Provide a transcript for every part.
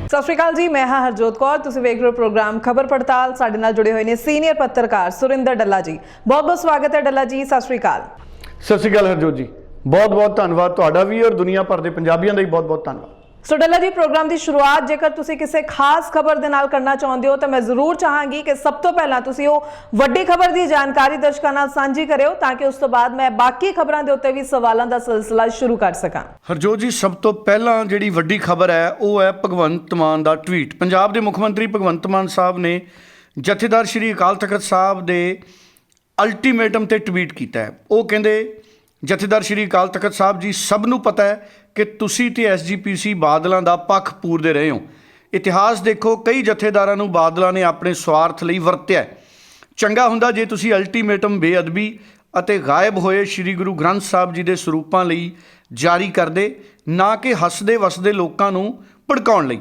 सत श्री अकाल जी, मैं हाँ हरजोत कौर। तुसीं वेख रहे हो प्रोग्राम खबर पड़ताल। साडे नाल जुड़े हुए ने सीनियर पत्रकार सुरिंदर डल्ला जी। बहुत बहुत स्वागत है डल्ला जी, सत श्री अकाल। सत श्री अकाल हरजोत जी, बहुत बहुत धन्यवाद तुहाडा भी और दुनिया भर के पंजाबियों का भी बहुत बहुत धन्यवाद। सो डल्ला जी, प्रोग्राम की शुरुआत जेकर तुसीं किसी खास खबर दे नाल करना चाहते हो तो मैं जरूर चाहांगी कि सब तो पहला तुसीं वो वड्डी खबर की जानकारी दर्शकों नाल सांझी करियो ताकि उस तो बाद मैं बाकी खबरों के उत्ते भी सवालों का सिलसिला शुरू कर सकां। हरजोत जी, सब तो पहला जिहड़ी वड्डी खबर है वो है भगवंत मान का ट्वीट। पंजाब के मुख मंत्री भगवंत मान साहब ने जथेदार श्री अकाल तख्त साहब के अल्टीमेटम ते ट्वीट किया है। वो कहते जथेदार श्री अकाल तख्त साहब जी, सब नूं पता है कि तुसीं ते SGPC बादलों का पक्ष पूरदे रहे हो। इतिहास देखो, कई जथेदारां नूं बादलों ने अपने स्वार्थ लई वरत्या। चंगा हुंदा जे तुसीं अल्टीमेटम बेअदबी अते गायब होए श्री गुरु ग्रंथ साहब जी के सरूपां लई जारी करदे, ना कि हसदे वसदे लोकां नूं भड़काउण लई।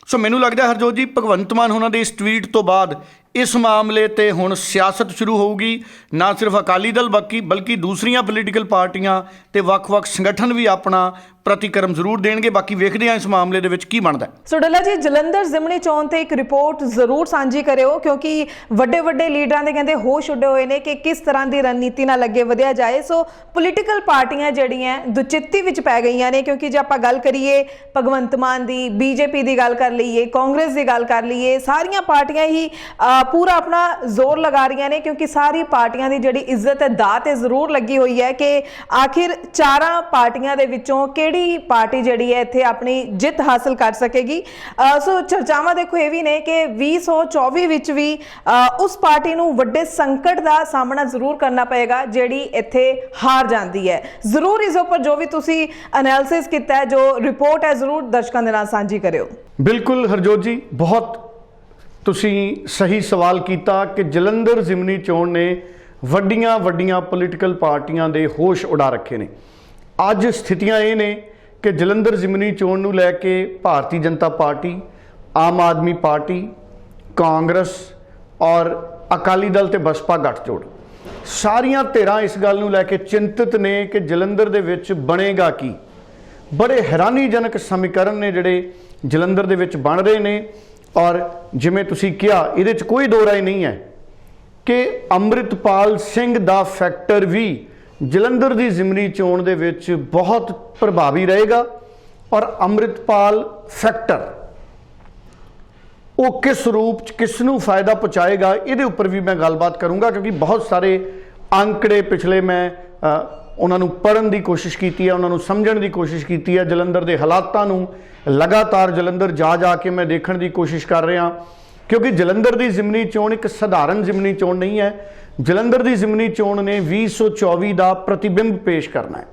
सो मैनूं लगदा हरजोत जी, भगवंत मान होना दे इस ट्वीट तो बाद इस मामले ते हुण सियासत शुरू होगी। ना सिर्फ अकाली दल बल्कि दूसरियां पोलीटिकल पार्टियां ते वख-वख संगठन भी अपना प्रतिक्रम जरूर देणगे। बाकी वेखदे हां इस मामले दे विच की बनदा है। सो डल्ला जी, जलंधर जिमनी चोण ते एक रिपोर्ट जरूर सांझी करियो क्योंकि वड्डे वड्डे लीडरां दे कहंदे होश उड्डे हुए ने कि किस तरह की रणनीति नाल अगे वधिया जाए। सो पोलीटिकल पार्टियां जिहड़ियां दुचित्ती विच पै गईयां ने क्योंकि जे आपां गल करिए भगवंत मान दी, BJP की गल कर लीए, कांग्रेस की गल कर लीए, सारियां पार्टियां ही पूरा अपना जोर लगा रही ने क्योंकि सारी पार्टियां की जिहड़ी इज्जत है दात जरूर लगी हुई है कि आखिर चारां पार्टियां दे विचों किहड़ी पार्टी जिहड़ी है इत्थे अपनी जित हासिल कर सकेगी। सो चर्चावां देखो ये भी ने कि 2024 विच भी उस पार्टी नूं वड्डे संकट का सामना जरूर करना पएगा जिहड़ी इत्थे हार जाती है। जरूर इस उपर जो भी तुसीं एनालिसिस कीता है, जो रिपोर्ट है, जरूर दर्शकों दे नाल सांझी करियो। बिल्कुल हरजोत जी, बहुत तुसीं सही सवाल किया कि जलंधर जिमनी चोण ने वड्डियां वड्डियां पोलीटिकल पार्टियां दे होश उड़ा रखे ने। अज स्थितियां ये ने कि जलंधर जिमनी चोण नूं लैके भारतीय जनता पार्टी, आम आदमी पार्टी, कांग्रेस और अकाली दल ते बसपा गठजोड़ सारियां धिरां इस गल नूं लैके चिंतित ने कि जलंधर दे विच बनेगा की। बड़े हैरानीजनक समीकरण ने जिहड़े जलंधर दे विच बन रहे ने और जिवें तुसीं कहा इहदे च कोई दो राय नहीं है कि अमृतपाल सिंह दा फैक्टर भी जलंधर की जिमनी चोण दे विच बहुत प्रभावी रहेगा। और अमृतपाल फैक्टर वो किस रूप च किसनूं फायदा पहुँचाएगा इहदे उपर भी मैं गलबात करूँगा क्योंकि बहुत सारे आंकड़े पिछले मैं उन्होंने पढ़न की कोशिश की है, उन्होंने समझण की कोशिश की है। जलंधर के हालातों लगातार जलंधर जा जाके मैं देखने की कोशिश कर रहा क्योंकि जलंधर की जिमनी चोण एक सधारण जिमनी चोण नहीं है। जलंधर की जिमनी चोण ने 2024 का प्रतिबिंब पेश करना है।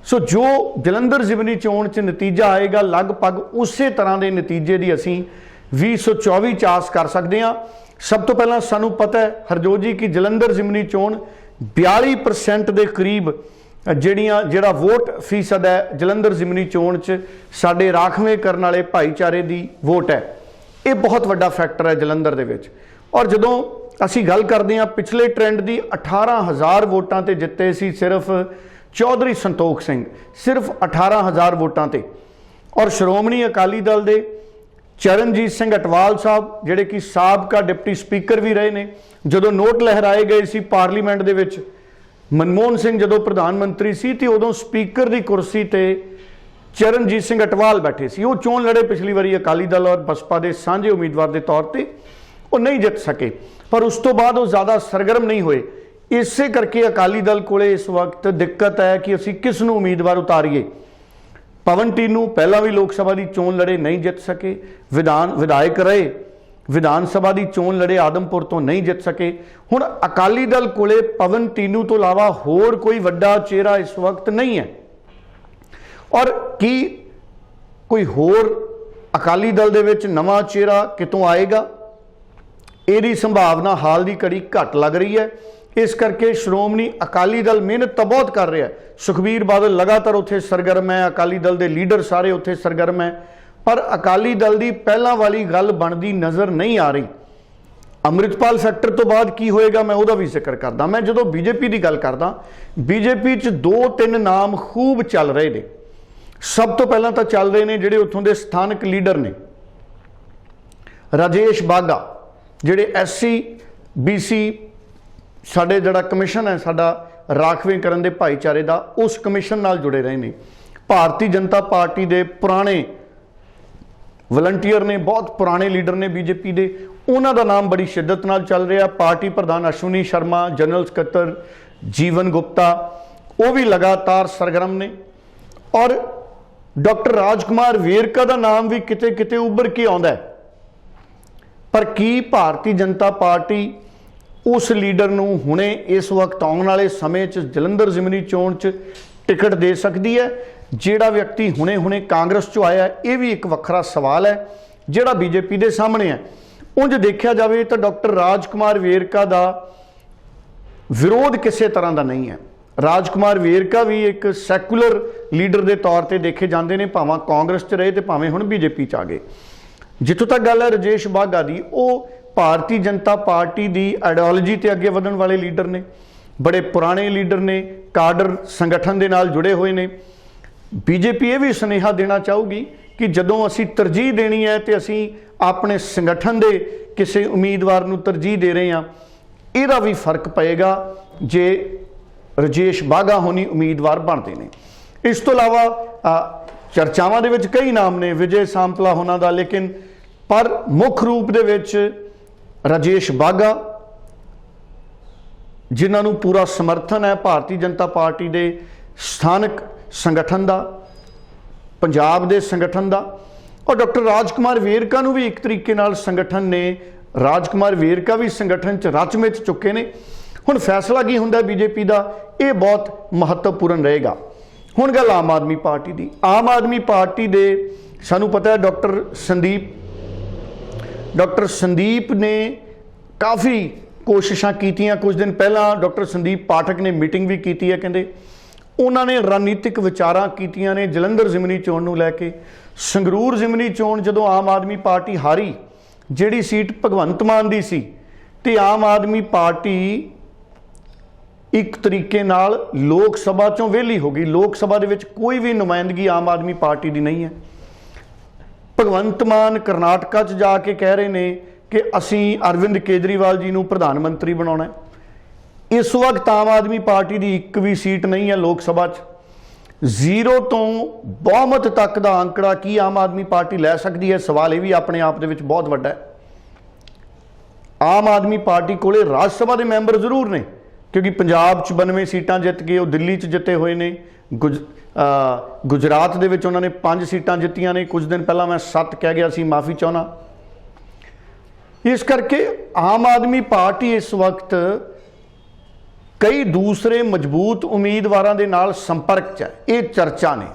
सो जो जलंधर जिमनी चोण च नतीजा आएगा लगभग उस तरह के नतीजे की असी 2024 च आस कर सकते हैं। सब तो पहला सानू पता है हरजोत जी कि जलंधर जिमनी चोण 42% के करीब जिहड़ा वोट फीसद है जलंधर जिमनी चोण च साडे राखवें करने वाले भाईचारे की वोट है। ये बहुत वड्डा फैक्टर है जलंधर दे विच। और जदों असी गल करते हैं पिछले ट्रेंड की 18,000 वोटां ते जिते सी सिर्फ चौधरी संतोख सिंह, सिर्फ 18,000 वोटां ते। और श्रोमणी अकाली दल दे चरणजीत सिंह अटवाल साहब जिहड़े कि साबका डिप्टी स्पीकर भी रहे ने, जदों नोट लहराए गए सी पार्लीमेंट दे विच, मनमोहन सिंह जदों प्रधानमंत्री सी तो उदों स्पीकर की कुर्सी ते चरणजीत सिंह अटवाल बैठे सी। वो चोण लड़े पिछली बारी अकाली दल और बसपा के सांझे उम्मीदवार के तौर पर, वो नहीं जित सके पर उस तो बाद वो ज़्यादा सरगर्म नहीं हुए। इसे करके अकाली दल को इस वक्त दिक्कत है कि असी किस नूं उम्मीदवार उतारीए। पवन टीनू पहला भी लोक सभा की चोण लड़े, नहीं जित सके, विधायक रहे, विधान सभा की चोण लड़े, आदमपुर तो नहीं जित सके। हुण अकाली दल कोले पवन टीनू तो इलावा होर कोई वड्डा चेहरा इस वक्त नहीं है। और की कोई होर अकाली दल दे विच नवां चेहरा कितों आएगा, यहदी संभावना हाल की घड़ी घट लग रही है। इस करके श्रोमणी अकाली दल मेहनत तो बहुत कर रहा है। सुखबीर बादल लगातार उत्थे सरगर्म है, अकाली दल के लीडर सारे उत्थे सरगर्म है, पर अकाली दल की पहला वाली गल बनती नज़र नहीं आ रही। अमृतपाल फैक्टर तो बाद की होएगा मैं वह भी जिक्र करदा। मैं जो बीजेपी की गल करदा, बीजेपी च 2-3 नाम खूब चल रहे ने। सब तो पहला तो चल रहे हैं जिहड़े उत्थों के स्थानक लीडर ने, ਰਾਜੇਸ਼ ਬਾਘਾ ਜਿਹੜੇ SC BC ਸਾਡੇ ਜਿਹੜਾ ਕਮਿਸ਼ਨ ਹੈ ਸਾਡਾ ਰਾਖਵੇਂਕਰਨ ਦੇ ਭਾਈਚਾਰੇ ਦਾ, ਉਸ ਕਮਿਸ਼ਨ ਨਾਲ ਜੁੜੇ ਰਹੇ ਨੇ। ਭਾਰਤੀ ਜਨਤਾ ਪਾਰਟੀ ਦੇ ਪੁਰਾਣੇ ਵਲੰਟੀਅਰ ਨੇ, ਬਹੁਤ ਪੁਰਾਣੇ ਲੀਡਰ ਨੇ ਬੀਜੇਪੀ ਦੇ, ਉਹਨਾਂ ਦਾ ਨਾਮ ਬੜੀ ਸ਼ਿੱਦਤ ਨਾਲ ਚੱਲ ਰਿਹਾ। ਪਾਰਟੀ ਪ੍ਰਧਾਨ ਅਸ਼ਵਨੀ ਸ਼ਰਮਾ, ਜਨਰਲ ਸਕੱਤਰ ਜੀਵਨ ਗੁਪਤਾ, ਉਹ ਵੀ ਲਗਾਤਾਰ ਸਰਗਰਮ ਨੇ। ਔਰ ਡਾਕਟਰ ਰਾਜਕੁਮਾਰ ਵੇਰਕਾ ਦਾ ਨਾਮ ਵੀ ਕਿਤੇ ਕਿਤੇ ਉੱਭਰ ਕੇ ਆਉਂਦਾ ਹੈ। ਪਰ ਕੀ ਭਾਰਤੀ ਜਨਤਾ ਪਾਰਟੀ ਉਸ ਲੀਡਰ ਨੂੰ ਹੁਣੇ ਇਸ ਵਕਤ ਆਉਣ ਵਾਲੇ ਸਮੇਂ 'ਚ ਜਲੰਧਰ ਜ਼ਿਮਨੀ ਚੋਣ 'ਚ ਟਿਕਟ ਦੇ ਸਕਦੀ ਹੈ? ਜਿਹੜਾ ਵਿਅਕਤੀ ਹੁਣੇ ਕਾਂਗਰਸ 'ਚੋਂ ਆਇਆ, ਇਹ ਵੀ ਇੱਕ ਵੱਖਰਾ ਸਵਾਲ ਹੈ ਜਿਹੜਾ ਬੀਜੇਪੀ ਦੇ ਸਾਹਮਣੇ ਹੈ। ਉਂਝ ਦੇਖਿਆ ਜਾਵੇ ਤਾਂ ਡਾਕਟਰ ਰਾਜਕੁਮਾਰ ਵੇਰਕਾ ਦਾ ਵਿਰੋਧ ਕਿਸੇ ਤਰ੍ਹਾਂ ਦਾ ਨਹੀਂ ਹੈ। ਰਾਜਕੁਮਾਰ ਵੇਰਕਾ ਵੀ ਇੱਕ ਸੈਕੂਲਰ ਲੀਡਰ ਦੇ ਤੌਰ ਤੇ ਦੇਖੇ ਜਾਂਦੇ ਨੇ, ਭਾਵੇਂ ਕਾਂਗਰਸ 'ਚ ਰਹੇ ਤੇ ਭਾਵੇਂ ਹੁਣ ਬੀਜੇਪੀ 'ਚ ਆ ਗਏ। ਜਿੱਥੋਂ ਤੱਕ ਗੱਲ ਹੈ ਰਾਜੇਸ਼ ਬਾਘਾ ਦੀ, ਉਹ ਭਾਰਤੀ ਜਨਤਾ ਪਾਰਟੀ ਦੀ ਆਈਡੀਓਲੋਜੀ ਤੇ ਅੱਗੇ ਵਧਣ ਵਾਲੇ ਲੀਡਰ ਨੇ, ਬੜੇ ਪੁਰਾਣੇ ਲੀਡਰ ਨੇ, ਕਾਡਰ ਸੰਗਠਨ ਦੇ ਨਾਲ ਜੁੜੇ ਹੋਏ ਨੇ। ਬੀਜੇਪੀ ਇਹ ਵੀ ਸੁਨੇਹਾ ਦੇਣਾ ਚਾਹੂਗੀ ਕਿ ਜਦੋਂ ਅਸੀਂ ਤਰਜੀਹ ਦੇਣੀ ਹੈ ਤੇ ਅਸੀਂ ਆਪਣੇ ਸੰਗਠਨ ਦੇ ਕਿਸੇ ਉਮੀਦਵਾਰ ਨੂੰ ਤਰਜੀਹ ਦੇ ਰਹੇ ਹਾਂ। ਇਹਦਾ ਵੀ ਫਰਕ ਪਏਗਾ ਜੇ ਰਾਜੇਸ਼ ਬਾਘਾ ਹੋਣੀ ਉਮੀਦਵਾਰ ਬਣਦੇ ਨੇ। ਇਸ ਤੋਂ ਇਲਾਵਾ ਚਰਚਾਵਾਂ ਦੇ ਵਿੱਚ ਕਈ ਨਾਮ ਨੇ, ਵਿਜੇ ਸਾਂਪਲਾ ਹੋਣਾ ਦਾ, ਲੇਕਿਨ ਪਰ ਮੁੱਖ ਰੂਪ ਦੇ ਵਿੱਚ ਰਾਜੇਸ਼ ਬਾਘਾ, ਜਿਨ੍ਹਾਂ ਨੂੰ ਪੂਰਾ ਸਮਰਥਨ ਹੈ ਭਾਰਤੀ ਜਨਤਾ ਪਾਰਟੀ ਦੇ ਸਥਾਨਕ ਸੰਗਠਨ ਦਾ, ਪੰਜਾਬ ਦੇ ਸੰਗਠਨ ਦਾ। ਔਰ ਡਾਕਟਰ ਰਾਜਕੁਮਾਰ ਵੇਰਕਾ ਨੂੰ ਵੀ ਇੱਕ ਤਰੀਕੇ ਨਾਲ ਸੰਗਠਨ ਨੇ, ਰਾਜਕੁਮਾਰ ਵੇਰਕਾ ਵੀ ਸੰਗਠਨ 'ਚ ਰਚ ਮਿਚ ਚੁੱਕੇ ਨੇ। ਹੁਣ ਫੈਸਲਾ ਕੀ ਹੁੰਦਾ ਬੀਜੇਪੀ ਦਾ, ਇਹ ਬਹੁਤ ਮਹੱਤਵਪੂਰਨ ਰਹੇਗਾ। ਹੁਣ ਗੱਲ ਆਮ ਆਦਮੀ ਪਾਰਟੀ ਦੀ। ਆਮ ਆਦਮੀ ਪਾਰਟੀ ਦੇ ਸਾਨੂੰ ਪਤਾ ਹੈ ਡਾਕਟਰ ਸੰਦੀਪ ਨੇ ਕਾਫੀ ਕੋਸ਼ਿਸ਼ਾਂ ਕੀਤੀਆਂ। ਕੁਝ ਦਿਨ ਪਹਿਲਾਂ ਡਾਕਟਰ ਸੰਦੀਪ ਪਾਠਕ ਨੇ ਮੀਟਿੰਗ ਵੀ ਕੀਤੀ ਹੈ। ਕਹਿੰਦੇ ਉਹਨਾਂ ਨੇ ਰਣਨੀਤਿਕ ਵਿਚਾਰਾਂ ਕੀਤੀਆਂ ਨੇ ਜਲੰਧਰ ਜ਼ਿਮਨੀ ਚੋਣ ਨੂੰ ਲੈ ਕੇ। ਸੰਗਰੂਰ ਜ਼ਿਮਨੀ ਚੋਣ ਜਦੋਂ ਆਮ ਆਦਮੀ ਪਾਰਟੀ ਹਾਰੀ, ਜਿਹੜੀ ਸੀਟ ਭਗਵੰਤ ਮਾਨ ਦੀ ਸੀ, ਤੇ ਆਮ ਆਦਮੀ ਪਾਰਟੀ ਇੱਕ ਤਰੀਕੇ ਨਾਲ ਲੋਕ ਸਭਾ ਚੋਂ ਵਿਹਲੀ ਹੋ ਗਈ। ਲੋਕ ਸਭਾ ਦੇ ਵਿੱਚ ਕੋਈ ਵੀ ਨੁਮਾਇੰਦਗੀ ਆਮ ਆਦਮੀ ਪਾਰਟੀ ਦੀ ਨਹੀਂ ਹੈ। ਭਗਵੰਤ ਮਾਨ ਕਰਨਾਟਕਾ 'ਚ ਜਾ ਕੇ ਕਹਿ ਰਹੇ ਨੇ ਕਿ ਅਸੀਂ ਅਰਵਿੰਦ ਕੇਜਰੀਵਾਲ ਜੀ ਨੂੰ ਪ੍ਰਧਾਨ ਮੰਤਰੀ ਬਣਾਉਣਾ ਹੈ। ਇਸ ਵਕਤ ਆਮ ਆਦਮੀ ਪਾਰਟੀ ਦੀ ਇੱਕ ਵੀ ਸੀਟ ਨਹੀਂ ਹੈ ਲੋਕ ਸਭਾ 'ਚ। 0 ਤੋਂ ਬਹੁਮਤ ਤੱਕ ਦਾ ਅੰਕੜਾ ਕੀ ਆਮ ਆਦਮੀ ਪਾਰਟੀ ਲੈ ਸਕਦੀ ਹੈ, ਸਵਾਲ ਇਹ ਵੀ ਆਪਣੇ ਆਪ ਦੇ ਵਿੱਚ ਬਹੁਤ ਵੱਡਾ ਹੈ। ਆਮ ਆਦਮੀ ਪਾਰਟੀ ਕੋਲੇ ਰਾਜ ਸਭਾ ਦੇ ਮੈਂਬਰ ਜ਼ਰੂਰ ਨੇ, ਕਿਉਂਕਿ ਪੰਜਾਬ 'ਚ 92 ਸੀਟਾਂ ਜਿੱਤ ਕੇ ਉਹ ਦਿੱਲੀ 'ਚ ਜਿੱਤੇ ਹੋਏ ਨੇ। ਗੁਜਰਾਤ ਦੇ ਵਿੱਚ ਉਹਨਾਂ ਨੇ 5 ਸੀਟਾਂ ਜਿੱਤੀਆਂ ਨੇ। ਕੁਝ ਦਿਨ ਪਹਿਲਾਂ ਮੈਂ 7 ਕਹਿ ਗਿਆ ਸੀ, ਮਾਫੀ ਚਾਹੁੰਦਾ। ਇਸ ਕਰਕੇ ਆਮ ਆਦਮੀ ਪਾਰਟੀ ਇਸ ਵਕਤ ਕਈ ਦੂਸਰੇ ਮਜ਼ਬੂਤ ਉਮੀਦਵਾਰਾਂ ਦੇ ਨਾਲ ਸੰਪਰਕ 'ਚ ਹੈ। ਇਹ ਚਰਚਾ ਨੇ।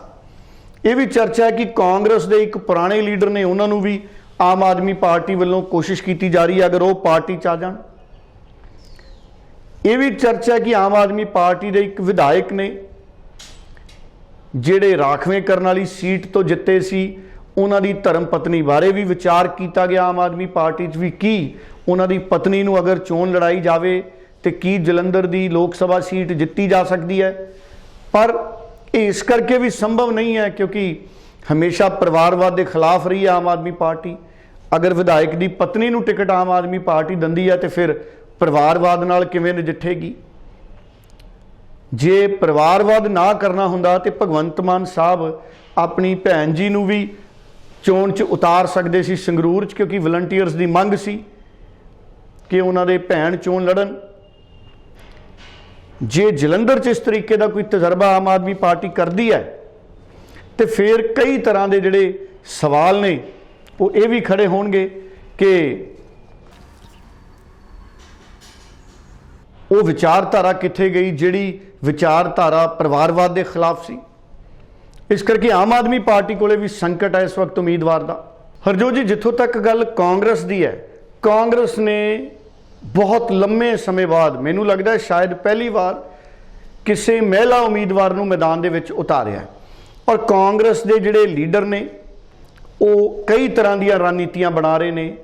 ਇਹ ਵੀ ਚਰਚਾ ਹੈ ਕਿ ਕਾਂਗਰਸ ਦੇ ਇੱਕ ਪੁਰਾਣੇ ਲੀਡਰ ਨੇ, ਉਹਨਾਂ ਨੂੰ ਵੀ ਆਮ ਆਦਮੀ ਪਾਰਟੀ ਵੱਲੋਂ ਕੋਸ਼ਿਸ਼ ਕੀਤੀ ਜਾ ਰਹੀ ਹੈ ਅਗਰ ਉਹ ਪਾਰਟੀ 'ਚ ਆ ਜਾਣ। ਇਹ ਵੀ ਚਰਚਾ ਹੈ ਕਿ ਆਮ ਆਦਮੀ ਪਾਰਟੀ ਦੇ ਇੱਕ ਵਿਧਾਇਕ ਨੇ ਜਿਹੜੇ ਰਾਖਵੇਂ ਕਰਨ ਵਾਲੀ ਸੀਟ ਤੋਂ ਜਿੱਤੇ ਸੀ, ਉਹਨਾਂ ਦੀ ਧਰਮ ਪਤਨੀ ਬਾਰੇ ਵੀ ਵਿਚਾਰ ਕੀਤਾ ਗਿਆ ਆਮ ਆਦਮੀ ਪਾਰਟੀ 'ਚ ਵੀ। ਕੀ ਉਹਨਾਂ ਦੀ ਪਤਨੀ ਨੂੰ ਅਗਰ ਚੋਣ ਲੜਾਈ ਜਾਵੇ ਤੇ ਕੀ ਜਲੰਧਰ ਦੀ ਲੋਕ ਸਭਾ ਸੀਟ ਜਿੱਤੀ ਜਾ ਸਕਦੀ ਹੈ? ਪਰ ਇਹ ਇਸ ਕਰਕੇ ਵੀ ਸੰਭਵ ਨਹੀਂ ਹੈ ਕਿਉਂਕਿ ਹਮੇਸ਼ਾ ਪਰਿਵਾਰਵਾਦ ਦੇ ਖਿਲਾਫ ਰਹੀ ਹੈ ਆਮ ਆਦਮੀ ਪਾਰਟੀ। ਅਗਰ ਵਿਧਾਇਕ ਦੀ ਪਤਨੀ ਨੂੰ ਟਿਕਟ ਆਮ ਆਦਮੀ ਪਾਰਟੀ ਦਿੰਦੀ ਹੈ ਤੇ ਫਿਰ ਪਰਿਵਾਰਵਾਦ ਨਾਲ ਕਿਵੇਂ ਨਜਿੱਠੇਗੀ? ਜੇ ਪਰਿਵਾਰਵਾਦ ਨਾ ਕਰਨਾ ਹੁੰਦਾ ਤੇ ਭਗਵੰਤ ਮਾਨ ਸਾਹਿਬ ਆਪਣੀ ਭੈਣ ਜੀ ਨੂੰ ਵੀ ਚੋਣ 'ਚ ਉਤਾਰ ਸਕਦੇ ਸੀ ਸੰਗਰੂਰ 'ਚ, ਕਿਉਂਕਿ ਵਲੰਟੀਅਰਸ ਦੀ ਮੰਗ ਸੀ ਕਿ ਉਹਨਾਂ ਦੇ ਭੈਣ ਚੋਣ ਲੜਨ। ਜੇ ਜਲੰਧਰ 'ਚ ਇਸ ਤਰੀਕੇ ਦਾ ਕੋਈ ਤਜਰਬਾ ਆਮ ਆਦਮੀ ਪਾਰਟੀ ਕਰਦੀ ਹੈ ਤੇ ਫਿਰ ਕਈ ਤਰ੍ਹਾਂ ਦੇ ਜਿਹੜੇ ਸਵਾਲ ਨੇ ਉਹ ਇਹ ਵੀ ਖੜੇ ਹੋਣਗੇ ਕਿ ਉਹ ਵਿਚਾਰਧਾਰਾ ਕਿੱਥੇ ਗਈ ਜਿਹੜੀ ਵਿਚਾਰਧਾਰਾ ਪਰਿਵਾਰਵਾਦ ਦੇ ਖਿਲਾਫ ਸੀ। ਇਸ ਕਰਕੇ ਆਮ ਆਦਮੀ ਪਾਰਟੀ ਕੋਲੇ ਵੀ ਸੰਕਟ ਹੈ ਇਸ ਵਕਤ ਉਮੀਦਵਾਰ ਦਾ। ਹਰਜੋਤ ਜੀ, ਜਿੱਥੋਂ ਤੱਕ ਗੱਲ ਕਾਂਗਰਸ ਦੀ ਹੈ, ਕਾਂਗਰਸ ਨੇ ਬਹੁਤ ਲੰਮੇ ਸਮੇਂ ਬਾਅਦ, ਮੈਨੂੰ ਲੱਗਦਾ ਸ਼ਾਇਦ ਪਹਿਲੀ ਵਾਰ, ਕਿਸੇ ਮਹਿਲਾ ਉਮੀਦਵਾਰ ਨੂੰ ਮੈਦਾਨ ਦੇ ਵਿੱਚ ਉਤਾਰਿਆ ਹੈ। ਔਰ ਕਾਂਗਰਸ ਦੇ ਜਿਹੜੇ ਲੀਡਰ ਨੇ ਉਹ ਕਈ ਤਰ੍ਹਾਂ ਦੀਆਂ ਰਣਨੀਤੀਆਂ ਬਣਾ ਰਹੇ ਨੇ।